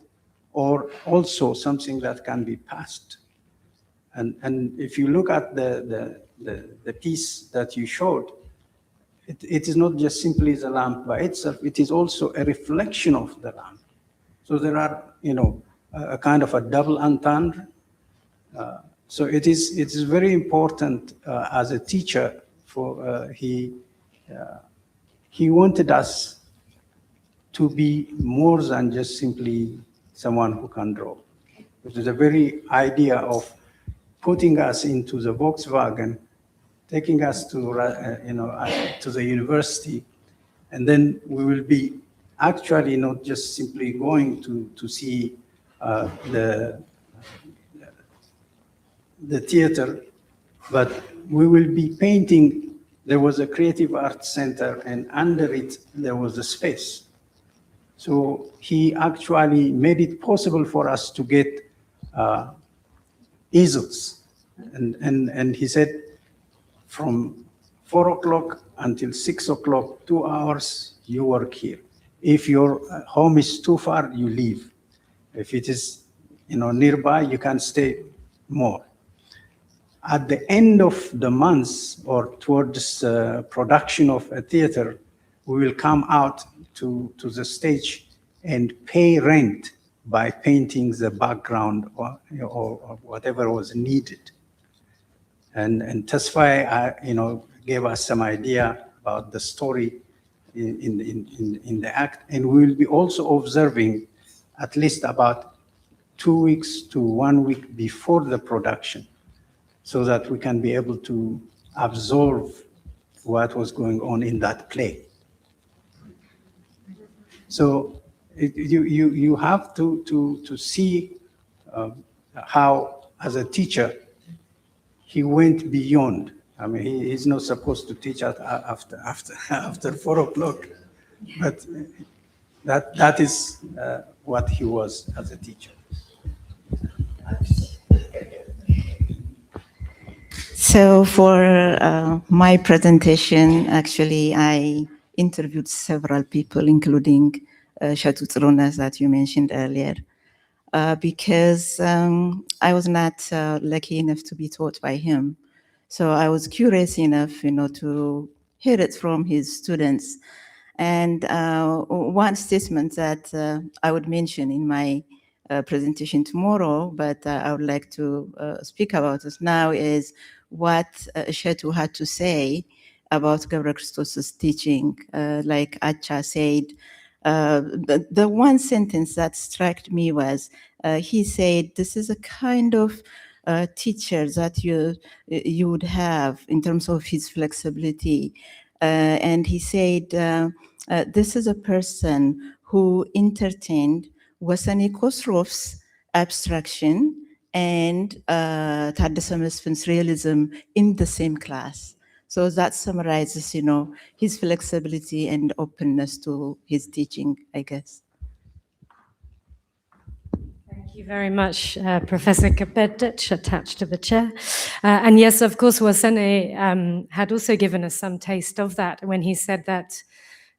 or also something that can be passed. And if you look at the piece that you showed, it is not just simply the lamp by itself, it is also a reflection of the lamp. So there are, a kind of a double entendre. So it is very important as a teacher he wanted us to be more than just simply someone who can draw. It is the very idea of putting us into the Volkswagen, taking us to the university, and then we will be actually not just simply going to see the theater, but we will be painting. There was a creative arts center, and under it there was a space. So he actually made it possible for us to get easels, and he said, from 4 o'clock until 6 o'clock, 2 hours, you work here. If your home is too far, you leave. If it is nearby, you can stay more. At the end of the month, or towards production of a theater, we will come out to the stage, and pay rent by painting the background or whatever was needed. And Tesfaye, gave us some idea about the story in the act, and we will be also observing at least about 2 weeks to 1 week before the production, so that we can be able to absorb what was going on in that play. So you have to see how, as a teacher, he went beyond. I mean, he's not supposed to teach after 4 o'clock, but that is what he was as a teacher. So for my presentation, actually, I interviewed several people, including Shatu Tsironas that you mentioned earlier, because I was not lucky enough to be taught by him. So I was curious enough, to hear it from his students. And one statement that I would mention in my presentation tomorrow, but I would like to speak about it now, is what Shatu had to say about Gebre Kristos' teaching. Like Acha said, the one sentence that struck me was, he said, this is a kind of teacher that you would have in terms of his flexibility. And he said, this is a person who entertained Wosene Kosrof's abstraction and Taddese Mesfin's realism in the same class. So that summarizes, his flexibility and openness to his teaching, I guess. Thank you very much, Professor Kapedic, attached to the chair. And yes, of course, Wosene had also given us some taste of that when he said that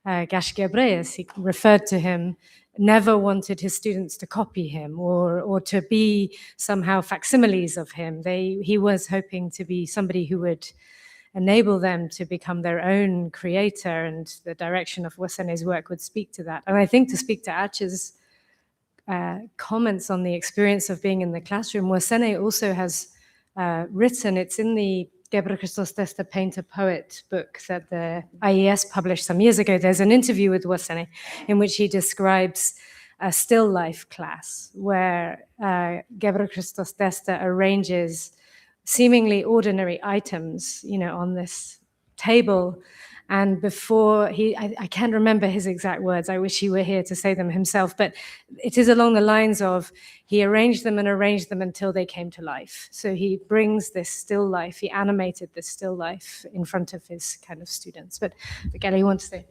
Gash Gebre, as he referred to him, never wanted his students to copy him or to be somehow facsimiles of him. He was hoping to be somebody who would enable them to become their own creator, and the direction of Wosene's work would speak to that. And I think, to speak to Acha's comments on the experience of being in the classroom, Wosene also has written, it's in the Gebre Kristos Desta Painter Poet book that the IES published some years ago. There's an interview with Wosene in which he describes a still life class where Gebre Kristos Desta arranges seemingly ordinary items, on this table. And before I can't remember his exact words, I wish he were here to say them himself, but it is along the lines of, he arranged them until they came to life. So he brings this still life, he animated this still life in front of his kind of students. But Bekele, you want to say?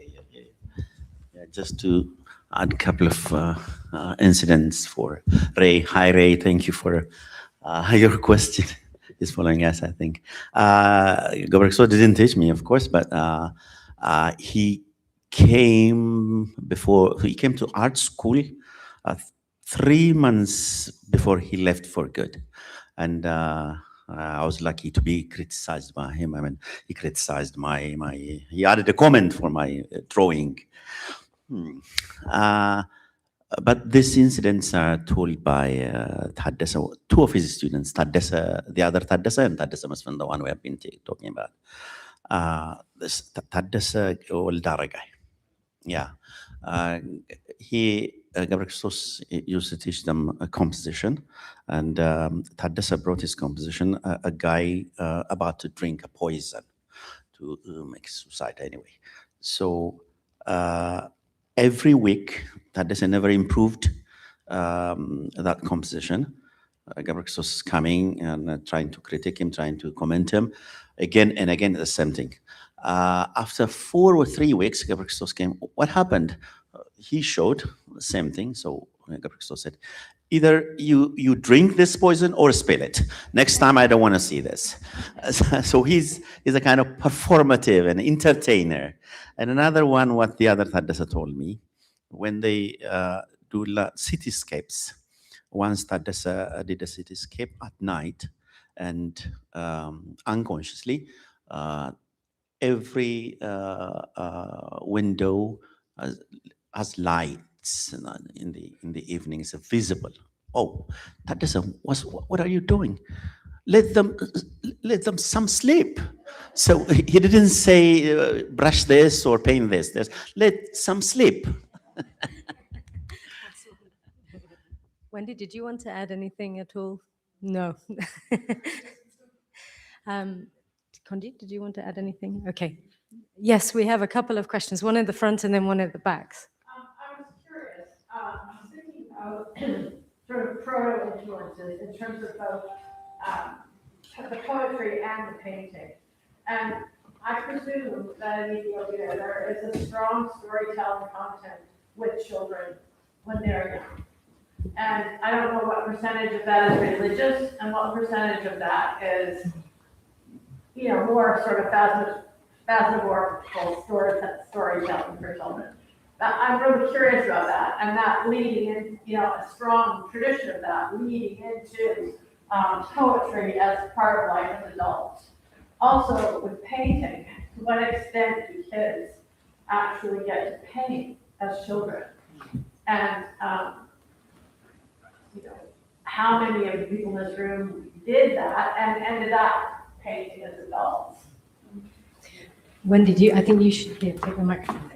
Yeah, just to add a couple of incidents for Ray. Hi, Ray, thank you for your question. He's following us, I think. Gebre Kristos didn't teach me, of course, but he came to art school 3 months before he left for good. And I was lucky to be criticized by him. I mean, he criticized he added a comment for my drawing. But these incidents are told by Taddese, 2 of his students, Taddese, the other Taddese, and Taddese Mesfin, the one we have been talking about. This Taddese Oldaragay. Yeah. Gebre Kristos used to teach them a composition, and Taddese brought his composition, a guy about to drink a poison to make suicide anyway. So every week, Taddese never improved that composition. Gebre Kristos is coming and trying to critique him, trying to comment him. Again and again, the same thing. After 4 or 3 weeks, Gebre Kristos came. What happened? He showed the same thing. So Gebre Kristos said, either you drink this poison or spill it. Next time, I don't want to see this. So he's a kind of performative and entertainer. And another one, what the other Taddese told me, when they do cityscapes, once Taddese did a cityscape at night, and unconsciously, every window has light it's in the evenings visible. Oh, Desta, what are you doing? Let them some sleep. So he didn't say brush this or paint this. Let some sleep. Wendy, did you want to add anything at all? No. Konjit, did you want to add anything? Okay. Yes, we have a couple of questions, one at the front and then one at the backs. I was curious. I was thinking of sort of proto-influences in terms of both the poetry and the painting. And I presume that in Ethiopia there is a strong storytelling content with children when they're young. And I don't know what percentage of that is religious and what percentage of that is, more sort of phasenomorphical storytelling for children. But I'm really curious about that, and that leading in, a strong tradition of that leading into poetry as part of life as adults. Also, with painting, to what extent do kids actually get to paint as children? And how many of the people in this room did that and ended up painting as adults? Wendy, I think you should take the microphone.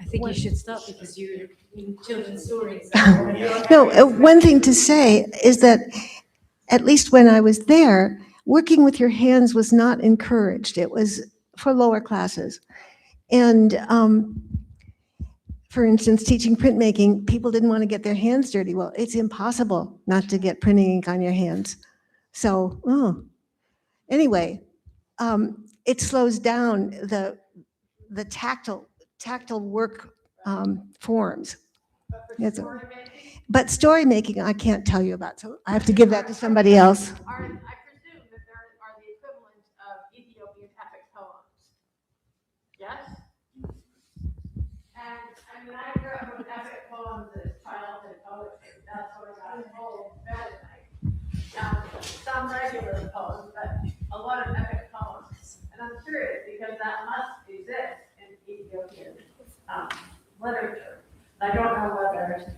I think you should start because you're in children's stories. No, one thing to say is that at least when I was there, working with your hands was not encouraged. It was for lower classes. And for instance, teaching printmaking, people didn't want to get their hands dirty. Well, it's impossible not to get printing ink on your hands. So, anyway, it slows down the tactile work forms. But story making, I can't tell you about, so I have to give that to somebody else. I presume that there are the equivalent of Ethiopian epic poems. Yes? And I mean, I grew up with epic poems as childhood poetry. That's what I got told fed at night. Some regular poems, but a lot of epic poems. And I'm curious because that must exist in Ethiopian literature. I don't know whether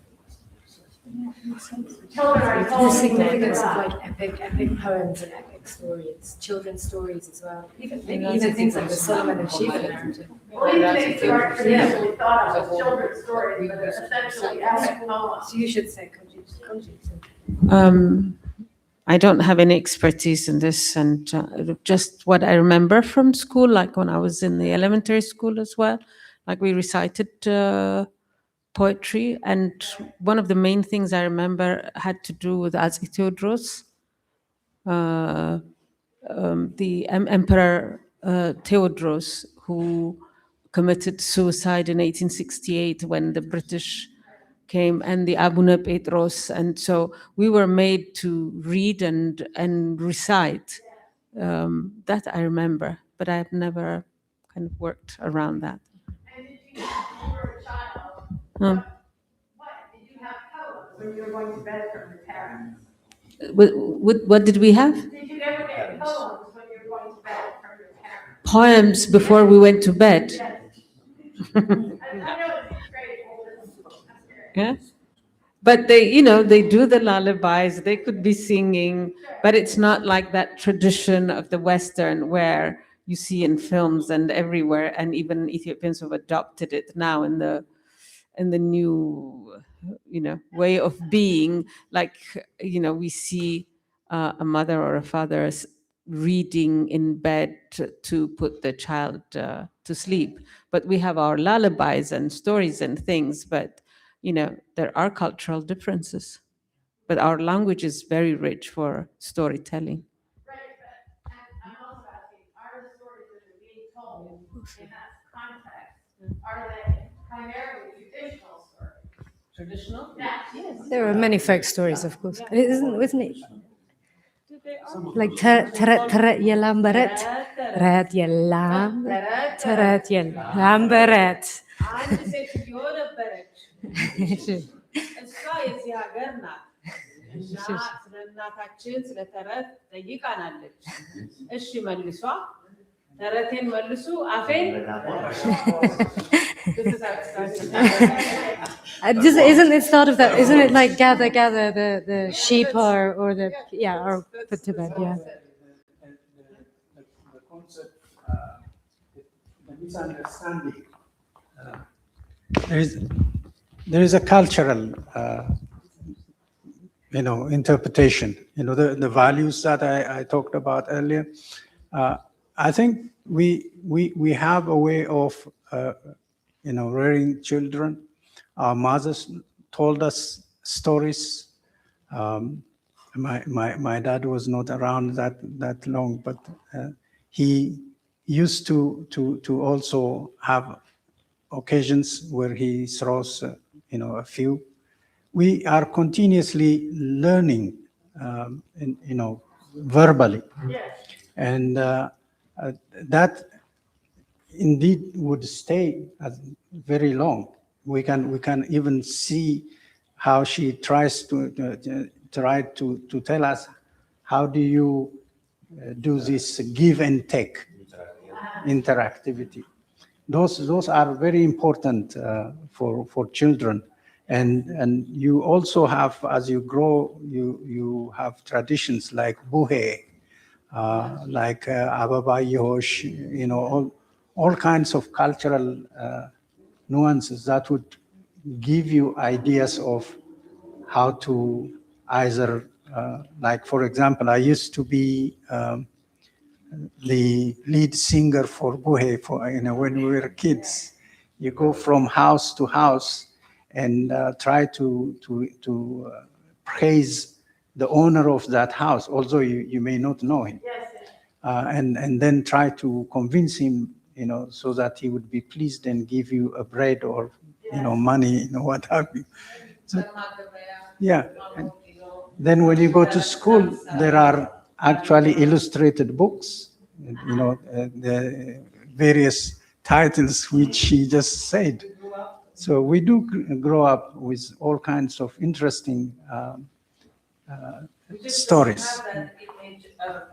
children are told The significance of like epic poems and epic stories, children's stories as well. Even things like the Solomon and Sheba narrative. Well, even things that aren't traditionally thought of as children's stories, but they're essentially epic poems. So you should say Konjit. I don't have any expertise in this, and just what I remember from school, like when I was in the elementary school as well, like we recited poetry, and one of the main things I remember had to do with Azi Theodros, the Emperor Theodros, who committed suicide in 1868 when the British came, and the Abuna Petros, and so we were made to read and recite. That I remember, but I've never kind of worked around that. And did you, when you were a child, what did you have poems when you were going to bed from your parents? What did we have? Did you ever get poems when you were going to bed from your parents? Poems before we went to bed. Yes. I know it's great. Yeah. But they do the lullabies, they could be singing, but it's not like that tradition of the Western where you see in films and everywhere, and even Ethiopians have adopted it now in the new, way of being. Like, we see a mother or a father reading in bed to put the child to sleep. But we have our lullabies and stories and things, but there are cultural differences, but our language is very rich for storytelling. Right, but I'm also asking, are the stories that are being told in that context, are they primarily traditional stories? Traditional? Yes. There are many folk stories, of course. Isn't it? Like Tarat Yelam Baret, Rat Yelam, Tarat Yelam Baret. እሷ የዚህ ሀገር ናት እና ስለ እናታችን ስለ ተረት ጠይቃናለች። እሺ መልሷ Daratin malusu, afen. This is how it starts. Isn't it start of that? Isn't it like gather the sheep or the or put to bed? Yeah. The concept, the misunderstanding. There is a cultural, interpretation. The values that I talked about earlier. I think we have a way of, rearing children. Our mothers told us stories. My dad was not around that long, but he used to also have occasions where he throws, a few. We are continuously learning, verbally, and that indeed would stay very long. We can even see how she tries to tell us, how do you do this give and take interactivity. Those are very important for children, and you also have, as you grow, you have traditions like buhe, like Ababa Yosh, all kinds of cultural nuances that would give you ideas of how to either, like, for example, I used to be the lead singer for buhe when we were kids. You go from house to house and try to praise the owner of that house, although you may not know him. And then try to convince him, so that he would be pleased and give you a bread or, money, what have you. So, yeah. And then when you go to school, there are actually illustrated books, the various titles which she just said. So we do grow up with all kinds of interesting stories. Have that image of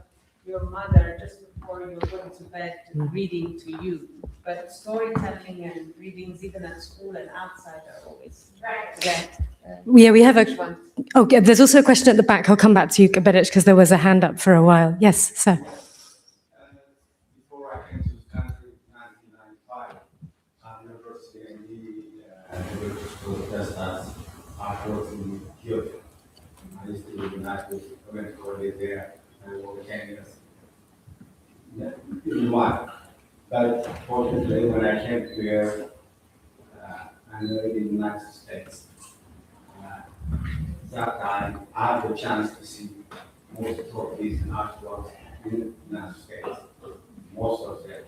your mother just before you're going to bed reading to you. But storytelling and readings, even at school and outside, are always there. Yeah, we have there's also a question at the back. I'll come back to you, Gabetic, because there was a hand up for a while. Yes, sir. Before I came to the country in 1995, University and Desta, I worked in Kyoto. I used to live in Addis. I went to holiday there and over 10 years. In one. But fortunately, when I came here, I married in the United States. That time, I had the chance to see most of these artworks in the United States. Most of them.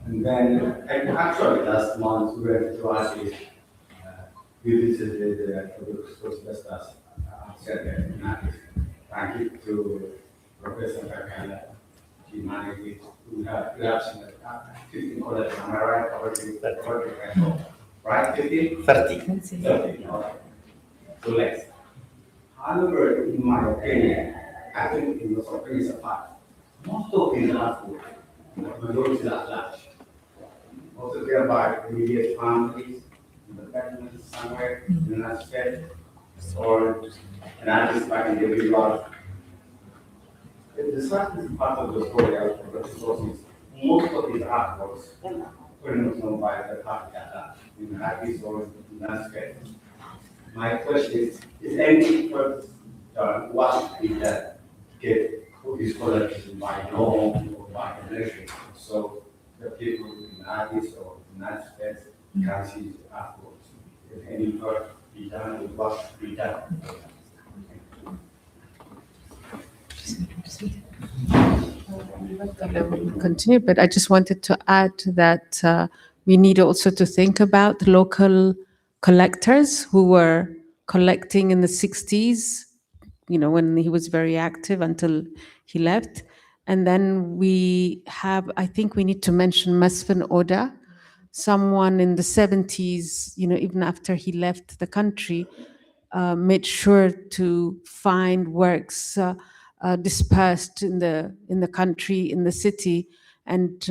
And then, actually, last month, we went to Addis. We visited the Desta Center in Addis. Thank you to Professor Bekele. She managed it. We have 15 colleges. Am I right? Right? 15? 30. 30. All right. So less. However, in my opinion, I think in the opinion is a fact. Most of these artworks, the majority are large. Most of them by immediate families, in the government somewhere in the United States, or an artist back in the river. The saddest part of the story of the resources, most of these artworks were not known by the public in Addis or in the United States. My question is any purpose done, what is that get these collections by law or by donation? So the people in Addis or the United States can see the artworks. If any work be done, with what be done. Continue, but I just wanted to add that we need also to think about local collectors who were collecting in the 60s, when he was very active until he left. And then I think we need to mention Mesfin Oda, someone in the 70s, even after he left the country, made sure to find works dispersed in the country, in the city, and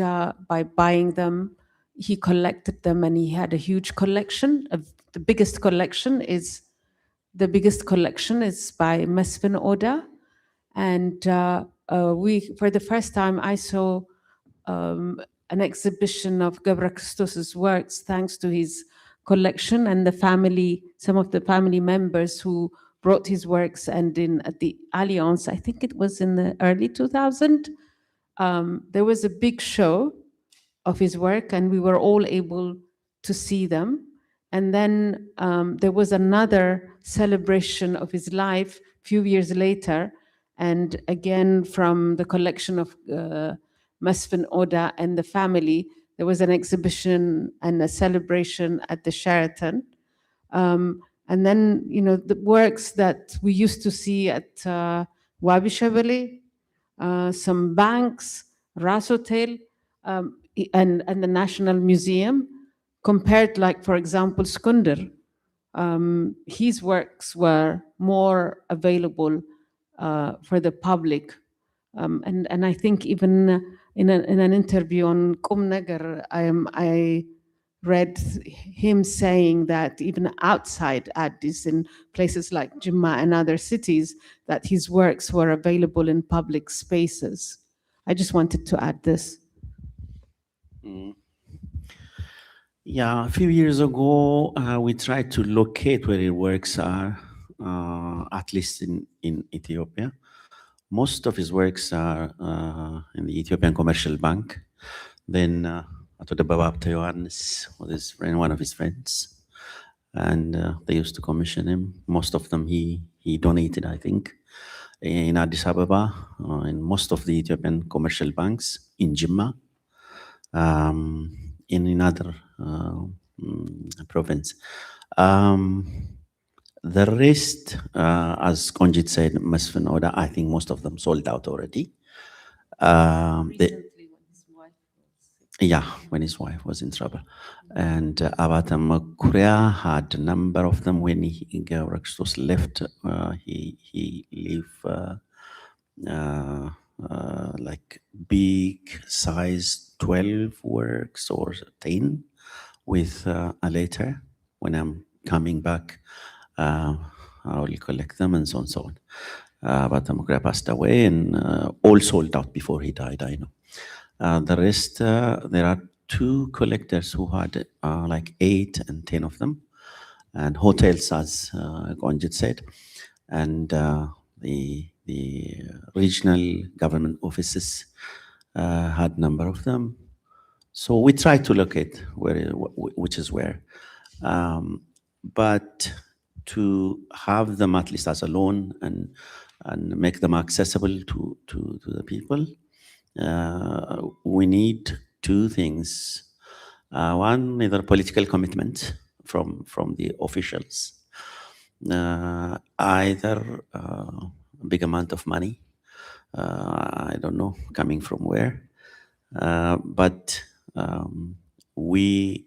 by buying them, he collected them, and he had a huge collection. The biggest collection is by Mesfin Oda, and for the first time I saw an exhibition of Gebre Kristos's works thanks to his collection and some of the family members who brought his works, and at the Alliance, I think it was in the early 2000s, there was a big show of his work and we were all able to see them. And then there was another celebration of his life a few years later, and again from the collection of Mesfin Oda and the family, there was an exhibition and a celebration at the Sheraton. And then, the works that we used to see at Wabi Shabele, some banks, Ras Hotel, and the National Museum, compared, like, for example, Skunder, his works were more available for the public. And I think even in an interview on Kum Nagar, I read him saying that even outside Addis, in places like Jimma and other cities, that his works were available in public spaces. I just wanted to add this. Yeah, a few years ago, we tried to locate where his works are, at least in Ethiopia. Most of his works are in the Ethiopian Commercial Bank. Then Ato Debaba Yohannes was one of his friends, and they used to commission him. Most of them he donated, I think, in Addis Ababa, in most of the Ethiopian commercial banks, in Jimma, in another province. The rest, as Konjit said, Mesfin Oda, I think most of them sold out already. When his wife was in trouble. And Abata Makuria had a number of them. When Gebre Kristos left, he left like big size 12 works or 10 with a letter. When I'm coming back, I will collect them, and so on and so on. Abata Makuria passed away, and all sold out before he died, I know. The rest, there are 2 collectors who had like 8 and 10 of them, and hotels, as Konjit said, and the regional government offices had a number of them. So we tried to locate which is where, but to have them at least as a loan and make them accessible to the people. We need 2 things. One, either political commitment from the officials, either a big amount of money, I don't know, coming from where, but we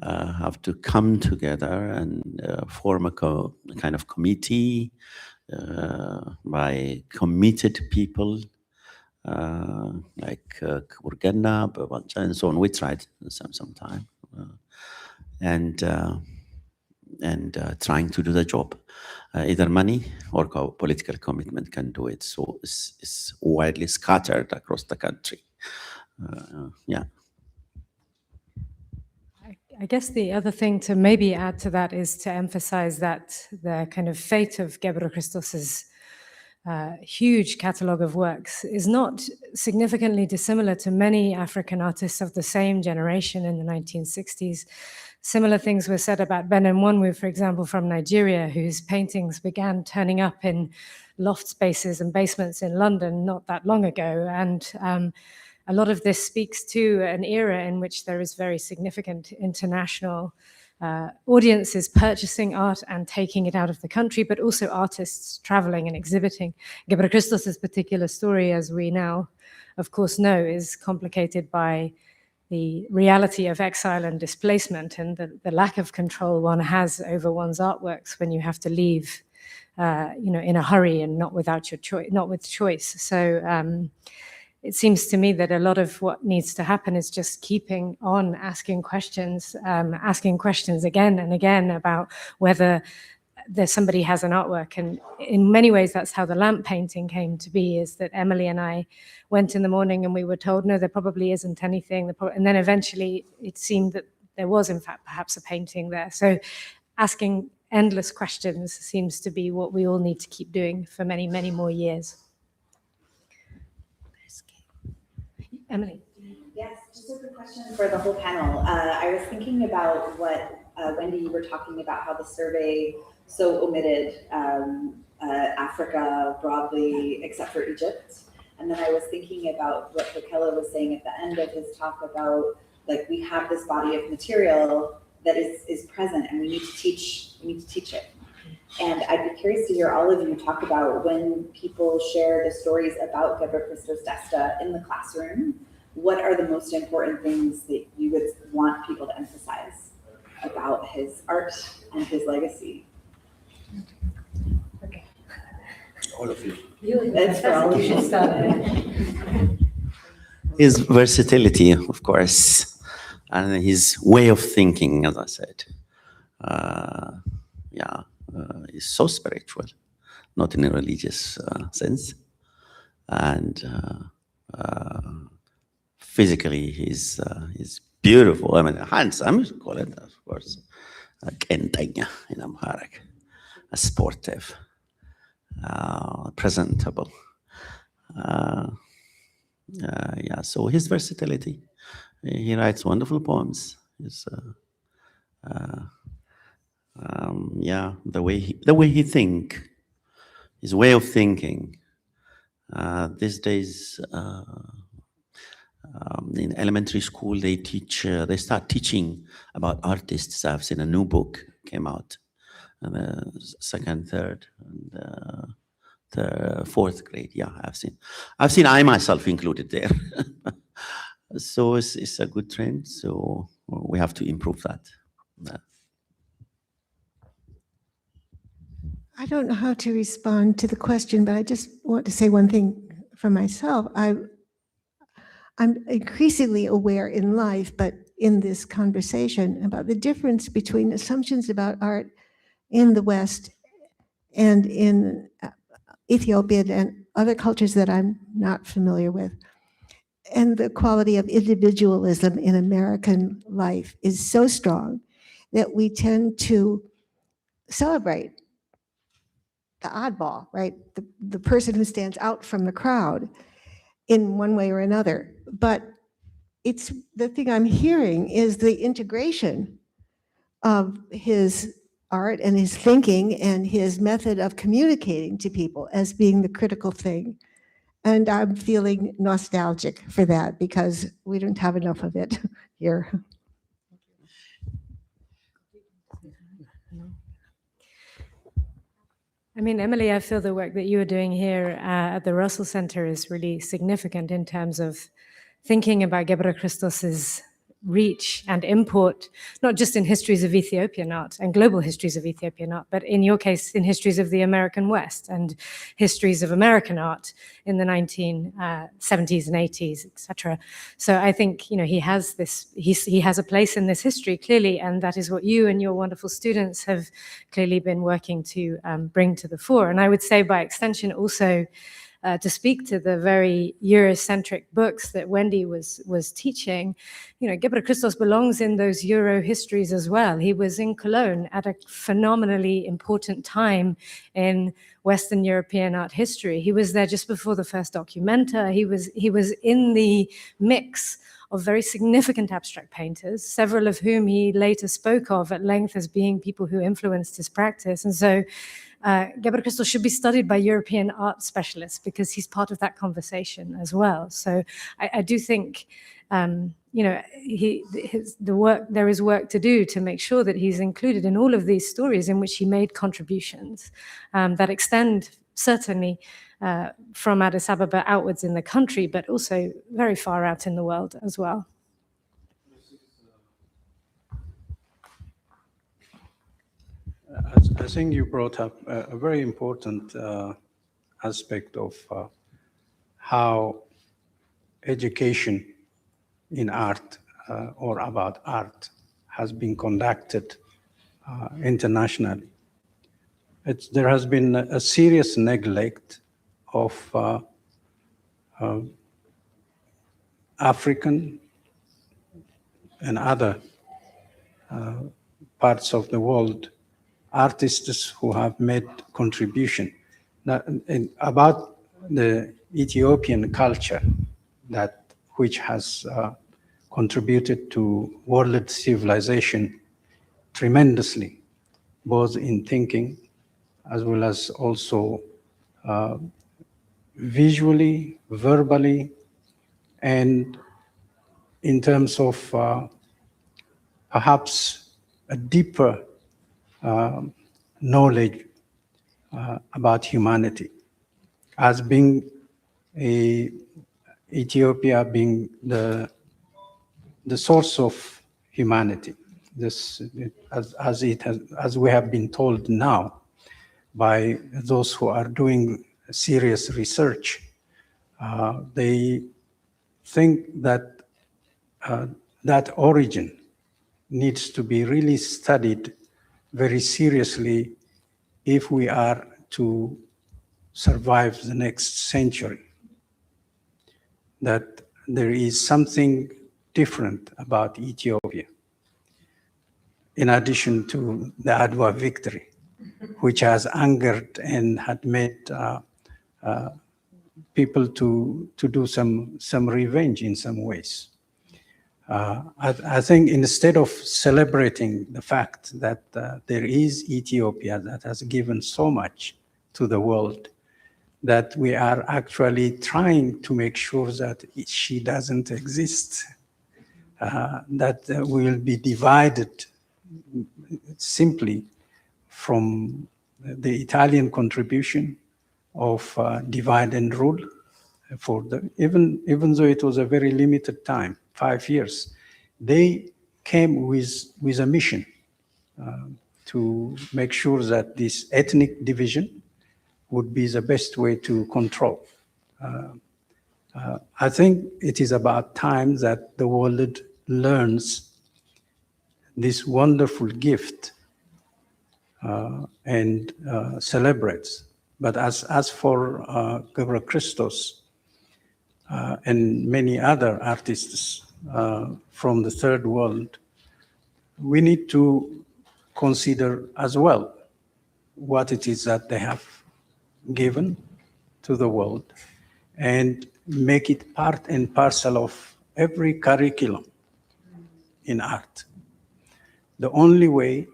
have to come together and form a kind of committee by committed people, like Kurgana, Babancha, and so on. We tried some time, and trying to do the job. Either money or political commitment can do it. So it's widely scattered across the country. I guess the other thing to maybe add to that is to emphasize that the kind of fate of Gebre Kristos's huge catalogue of works is not significantly dissimilar to many African artists of the same generation in the 1960s. Similar things were said about Benenwonwu, for example, from Nigeria, whose paintings began turning up in loft spaces and basements in London not that long ago. And a lot of this speaks to an era in which there is very significant international audiences purchasing art and taking it out of the country, but also artists traveling and exhibiting. Gebre Kristos's particular story, as we now, of course, know, is complicated by the reality of exile and displacement and the lack of control one has over one's artworks when you have to leave in a hurry and not without your choice, not with choice. So it seems to me that a lot of what needs to happen is just keeping on asking questions again and again about whether somebody has an artwork. And in many ways, that's how the lamp painting came to be, is that Emily and I went in the morning and we were told, no, there probably isn't anything. And then eventually it seemed that there was, in fact, perhaps a painting there. So asking endless questions seems to be what we all need to keep doing for many, many more years. Emily. Yes, just a quick question for the whole panel. I was thinking about what, Wendy, you were talking about how the survey so omitted Africa broadly, except for Egypt. And then I was thinking about what Bekele was saying at the end of his talk about, like, we have this body of material that is present and we need to teach it. And I'd be curious to hear all of you talk about, when people share the stories about Gebre Kristos Desta in the classroom, what are the most important things that you would want people to emphasize about his art and his legacy? Okay. All of you. That's for all of you. Should start. His versatility, of course, and his way of thinking, as I said. Is so spiritual, not in a religious sense. And physically, he's beautiful. I mean, handsome, you call it, of course. Kentanya in Amharic, sportive, presentable. So his versatility. He writes wonderful poems. The way he think, his way of thinking. These days, in elementary school, they start teaching about artists. I've seen a new book came out, second, third, and fourth grade. Yeah, I've seen I myself included there. So it's a good trend. So we have to improve that. I don't know how to respond to the question, but I just want to say one thing for myself. I'm increasingly aware in life, but in this conversation, about the difference between assumptions about art in the West and in Ethiopia and other cultures that I'm not familiar with. And the quality of individualism in American life is so strong that we tend to celebrate the oddball, right? The person who stands out from the crowd in one way or another. But it's the thing I'm hearing is the integration of his art and his thinking and his method of communicating to people as being the critical thing. And I'm feeling nostalgic for that because we don't have enough of it here. I mean, Emily, I feel the work that you are doing here at the Russell Center is really significant in terms of thinking about Gebre Kristos's reach and import, not just in histories of Ethiopian art and global histories of Ethiopian art, but in your case, in histories of the American West and histories of American art in the 1970s and 80s, etc. So I think, he has this, he has a place in this history clearly, and that is what you and your wonderful students have clearly been working to bring to the fore. And I would say by extension also, to speak to the very Eurocentric books that Wendy was teaching, Gebre Kristos belongs in those Euro histories as well. He was in Cologne at a phenomenally important time in Western European art history. He was there just before the first documenta. He was in the mix of very significant abstract painters, several of whom he later spoke of at length as being people who influenced his practice. And so Gebre Kristos should be studied by European art specialists because he's part of that conversation as well. So I do think, there is work to do to make sure that he's included in all of these stories in which he made contributions that extend certainly from Addis Ababa outwards in the country, but also very far out in the world as well. I think you brought up a very important aspect of how education in art or about art has been conducted internationally. There has been a serious neglect of African and other parts of the world artists who have made contribution. Now, about the Ethiopian culture which has contributed to world civilization tremendously, both in thinking as well as also visually, verbally, and in terms of perhaps a deeper knowledge about humanity, as being Ethiopia being the source of humanity. This, as we have been told now by those who are doing serious research, they think that that origin needs to be really studied very seriously if we are to survive the next century. That there is something different about Ethiopia, in addition to the Adwa victory, which has angered and had made people to do some revenge in some ways. I think instead of celebrating the fact that there is Ethiopia that has given so much to the world, that we are actually trying to make sure that she doesn't exist, that we will be divided simply from the Italian contribution of divide and rule, even though it was a very limited time, 5 years. They came with a mission to make sure that this ethnic division would be the best way to control. I think it is about time that the world learns this wonderful gift and celebrates. But as for Gebre Kristos and many other artists from the third world, we need to consider as well what it is that they have given to the world and make it part and parcel of every curriculum in art. The only way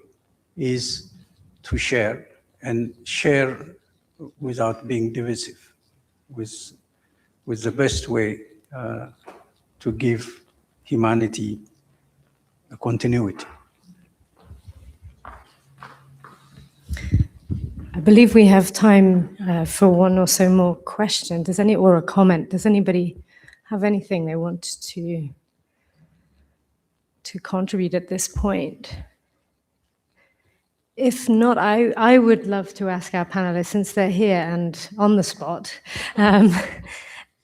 is to share, and share without being divisive, with the best way to give humanity a continuity. I believe we have time for one or so more questions. Or a comment? Does anybody have anything they want to contribute at this point? If not, I would love to ask our panelists, since they're here and on the spot,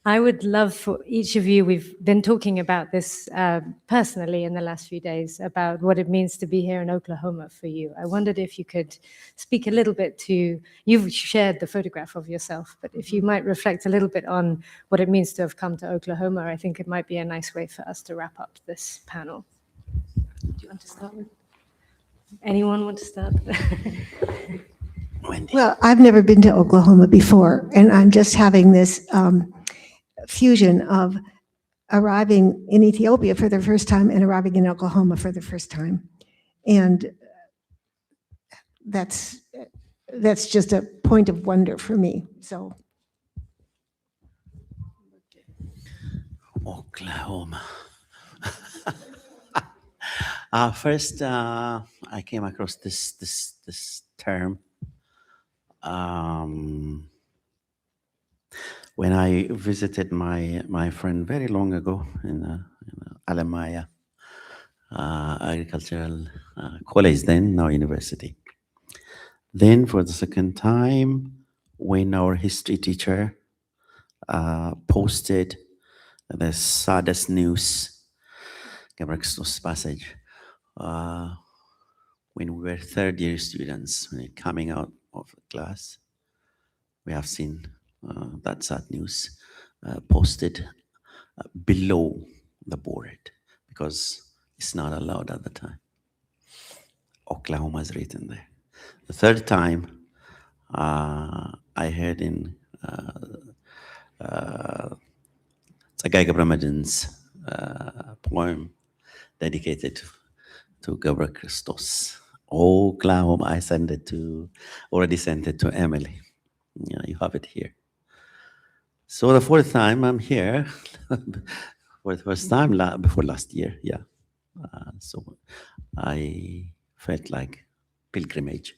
I would love for each of you, we've been talking about this personally in the last few days, about what it means to be here in Oklahoma for you. I wondered if you could speak a little bit to, you've shared the photograph of yourself, but if you might reflect a little bit on what it means to have come to Oklahoma, I think it might be a nice way for us to wrap up this panel. Do you want to start with? Anyone want to start? Wendy. Well, I've never been to Oklahoma before, and I'm just having this fusion of arriving in Ethiopia for the first time and arriving in Oklahoma for the first time. And that's just a point of wonder for me, so. Oklahoma. First, I came across this term when I visited my friend very long ago in Alamaya Agricultural College, then now university. Then for the second time, when our history teacher posted the saddest news, Gebre Kristos passage, when we were third year students, when coming out of class, we have seen that sad news posted below the board because it's not allowed at the time. Oklahoma is written there. The third time, I heard in Tzaggai Gebremeddin's poem dedicated to Gebre Kristos. Oklahoma, I already sent it to Emily. Yeah, you have it here. So the fourth time I'm here, for the first time before last year, yeah. So I felt like pilgrimage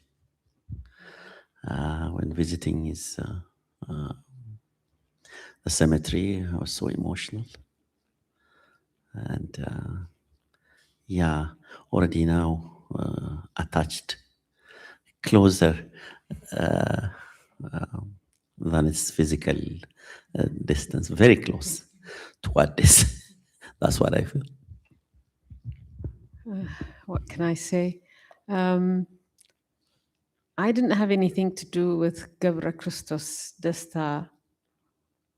when visiting the cemetery. I was so emotional, and yeah, already now attached closer than its physical distance, very close to Addis. That's what I feel. What can I say? I didn't have anything to do with Gebre Kristos Desta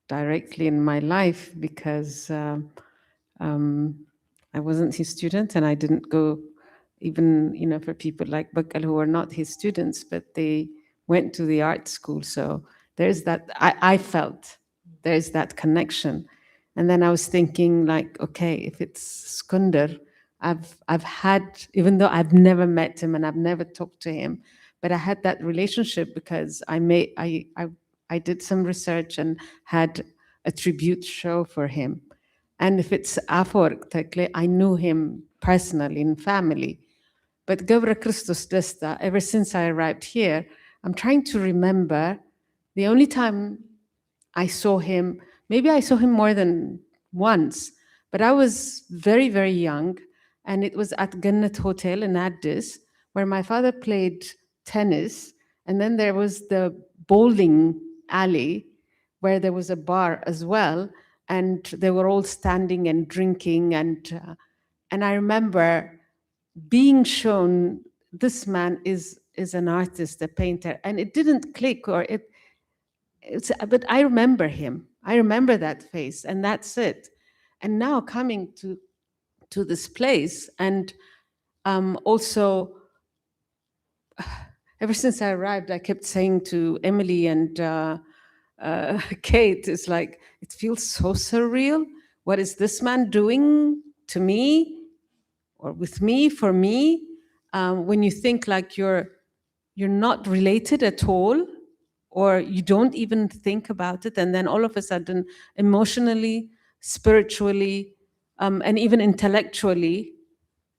directly in my life because I wasn't his student, and I didn't go even, for people like Bekele who were not his students, but they went to the art school. So there's that, I felt there's that connection. And then I was thinking like, okay, if it's Skunder, I've had, even though I've never met him and I've never talked to him, but I had that relationship because I did some research and had a tribute show for him. And if it's Afork Tekle, I knew him personally in family. But Gebre Kristos Desta, ever since I arrived here, I'm trying to remember the only time I saw him, maybe I saw him more than once, but I was very, very young, and it was at Gannet Hotel in Addis, where my father played tennis, and then there was the bowling alley, where there was a bar as well, and they were all standing and drinking, and I remember being shown this man is an artist, a painter, and it didn't click, but I remember him. I remember that face, and that's it. And now coming to this place, and also, ever since I arrived, I kept saying to Emily and Kate, it's like, it feels so surreal. What is this man doing to me, or with me, for me? When you think like you're not related at all, or you don't even think about it, and then all of a sudden, emotionally, spiritually, and even intellectually,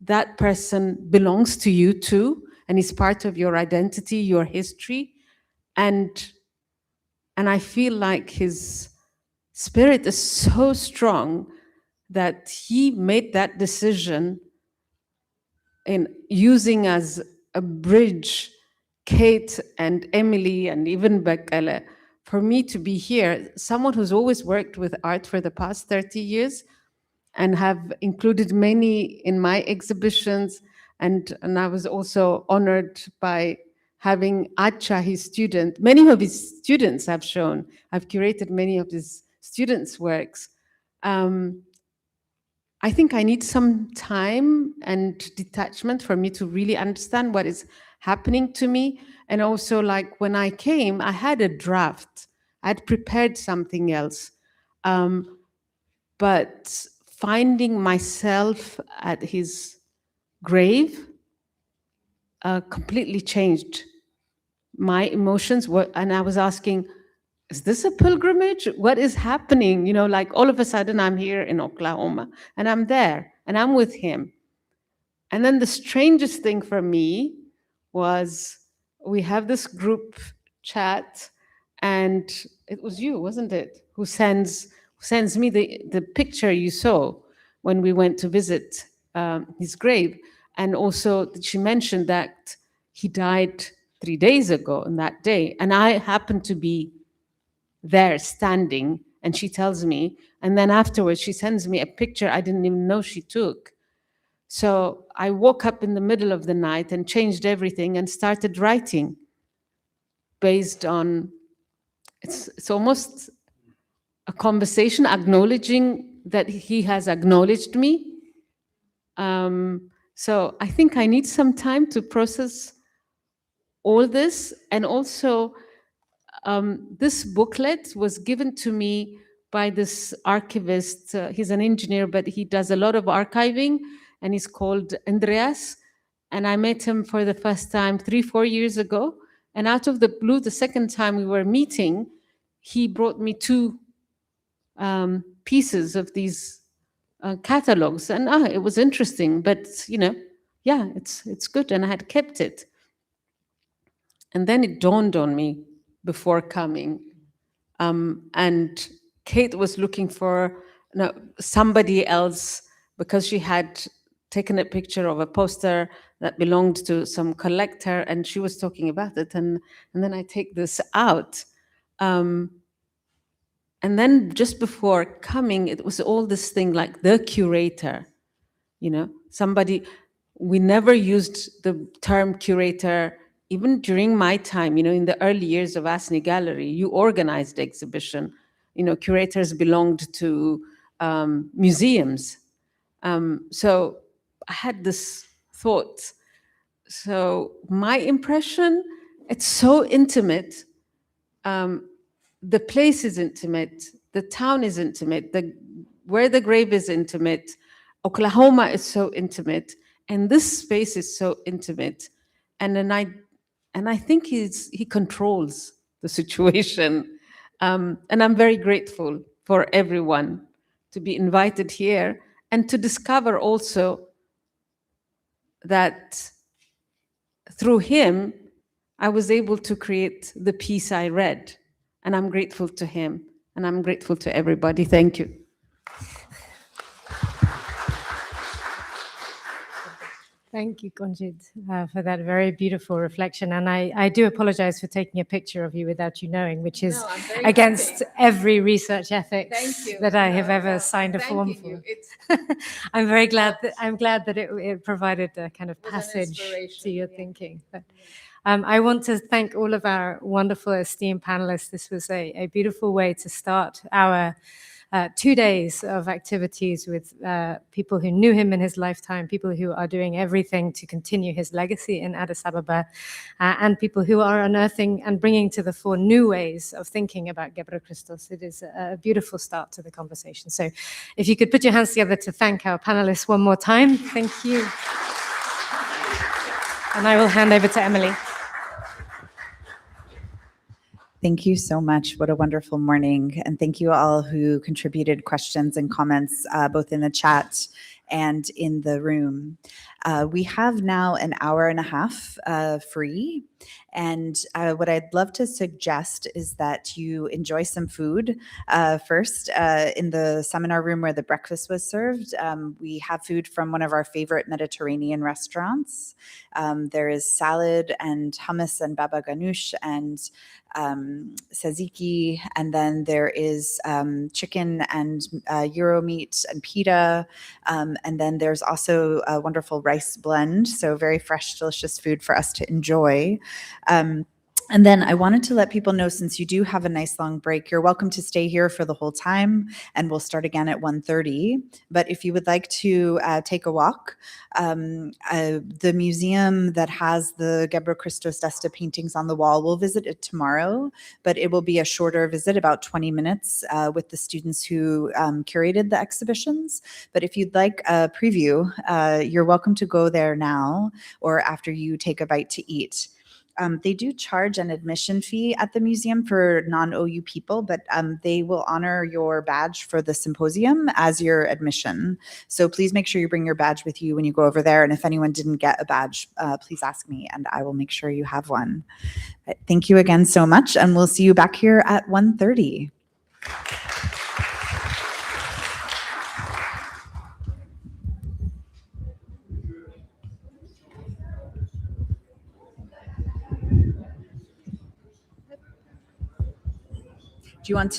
that person belongs to you too, and is part of your identity, your history, and I feel like his spirit is so strong that he made that decision in using as a bridge Kate and Emily and even Bekele for me to be here, someone who's always worked with art for the past 30 years and have included many in my exhibitions. And I was also honored by having Acha, his student. Many of his students have shown. I've curated many of his students' works. I think I need some time and detachment for me to really understand what is happening to me. And also, like, when I came, I had a draft. I'd prepared something else. But finding myself at his grave completely changed my emotions. And I was asking, is this a pilgrimage? What is happening? You know, like all of a sudden I'm here in Oklahoma and I'm there and I'm with him. And then the strangest thing for me was we have this group chat, and it was you, wasn't it, who sends me the picture you saw when we went to visit his grave. And also she mentioned that he died 3 days ago on that day, and I happened to be there standing, and she tells me, and then afterwards she sends me a picture I didn't even know she took. So I woke up in the middle of the night and changed everything and started writing based on, it's almost a conversation acknowledging that he has acknowledged me. So I think I need some time to process all this. And also, this booklet was given to me by this archivist. He's an engineer, but he does a lot of archiving, and he's called Andreas. And I met him for the first time 3-4 years ago. And out of the blue, the second time we were meeting, he brought me 2 pieces of these catalogs, and it was interesting. But yeah, it's good, and I had kept it. And then it dawned on me before coming, and Kate was looking for somebody else because she had taken a picture of a poster that belonged to some collector, and she was talking about it, and then I take this out. And then just before coming, it was all this thing like the curator, somebody, we never used the term curator, even during my time, in the early years of Asni Gallery, you organized the exhibition. Curators belonged to museums. So I had this thought. So my impression, it's so intimate. The place is intimate, the town is intimate, where the grave is intimate, Oklahoma is so intimate, and this space is so intimate. And then I think he controls the situation. And I'm very grateful for everyone to be invited here and to discover also that through him, I was able to create the piece I read. And I'm grateful to him, and I'm grateful to everybody. Thank you. Thank you, Konjit, for that very beautiful reflection. And I do apologize for taking a picture of you without you knowing, which is against every research ethics that I have ever signed a form for. I'm very glad that it provided a kind of passage to your thinking. But I want to thank all of our wonderful esteemed panelists. This was a beautiful way to start our 2 days of activities with people who knew him in his lifetime, people who are doing everything to continue his legacy in Addis Ababa, and people who are unearthing and bringing to the fore new ways of thinking about Gebre Kristos. It is a beautiful start to the conversation. So if you could put your hands together to thank our panelists one more time. Thank you. And I will hand over to Emily. Thank you so much. What a wonderful morning. And thank you all who contributed questions and comments, both in the chat and in the room. We have now an hour and a half free. And what I'd love to suggest is that you enjoy some food first in the seminar room where the breakfast was served. We have food from one of our favorite Mediterranean restaurants. There is salad and hummus and baba ganoush and tzatziki, and then there is chicken and gyro meat and pita, and then there's also a wonderful rice blend, so very fresh, delicious food for us to enjoy. And then I wanted to let people know, since you do have a nice long break, you're welcome to stay here for the whole time, and we'll start again at 1:30. But if you would like to take a walk, the museum that has the Gebre Kristos Desta paintings on the wall, we'll visit it tomorrow, but it will be a shorter visit, about 20 minutes, with the students who curated the exhibitions. But if you'd like a preview, you're welcome to go there now or after you take a bite to eat. They do charge an admission fee at the museum for non-OU people, but they will honor your badge for the symposium as your admission. So please make sure you bring your badge with you when you go over there. And if anyone didn't get a badge, please ask me and I will make sure you have one. Thank you again so much, and we'll see you back here at 1:30. Do you want to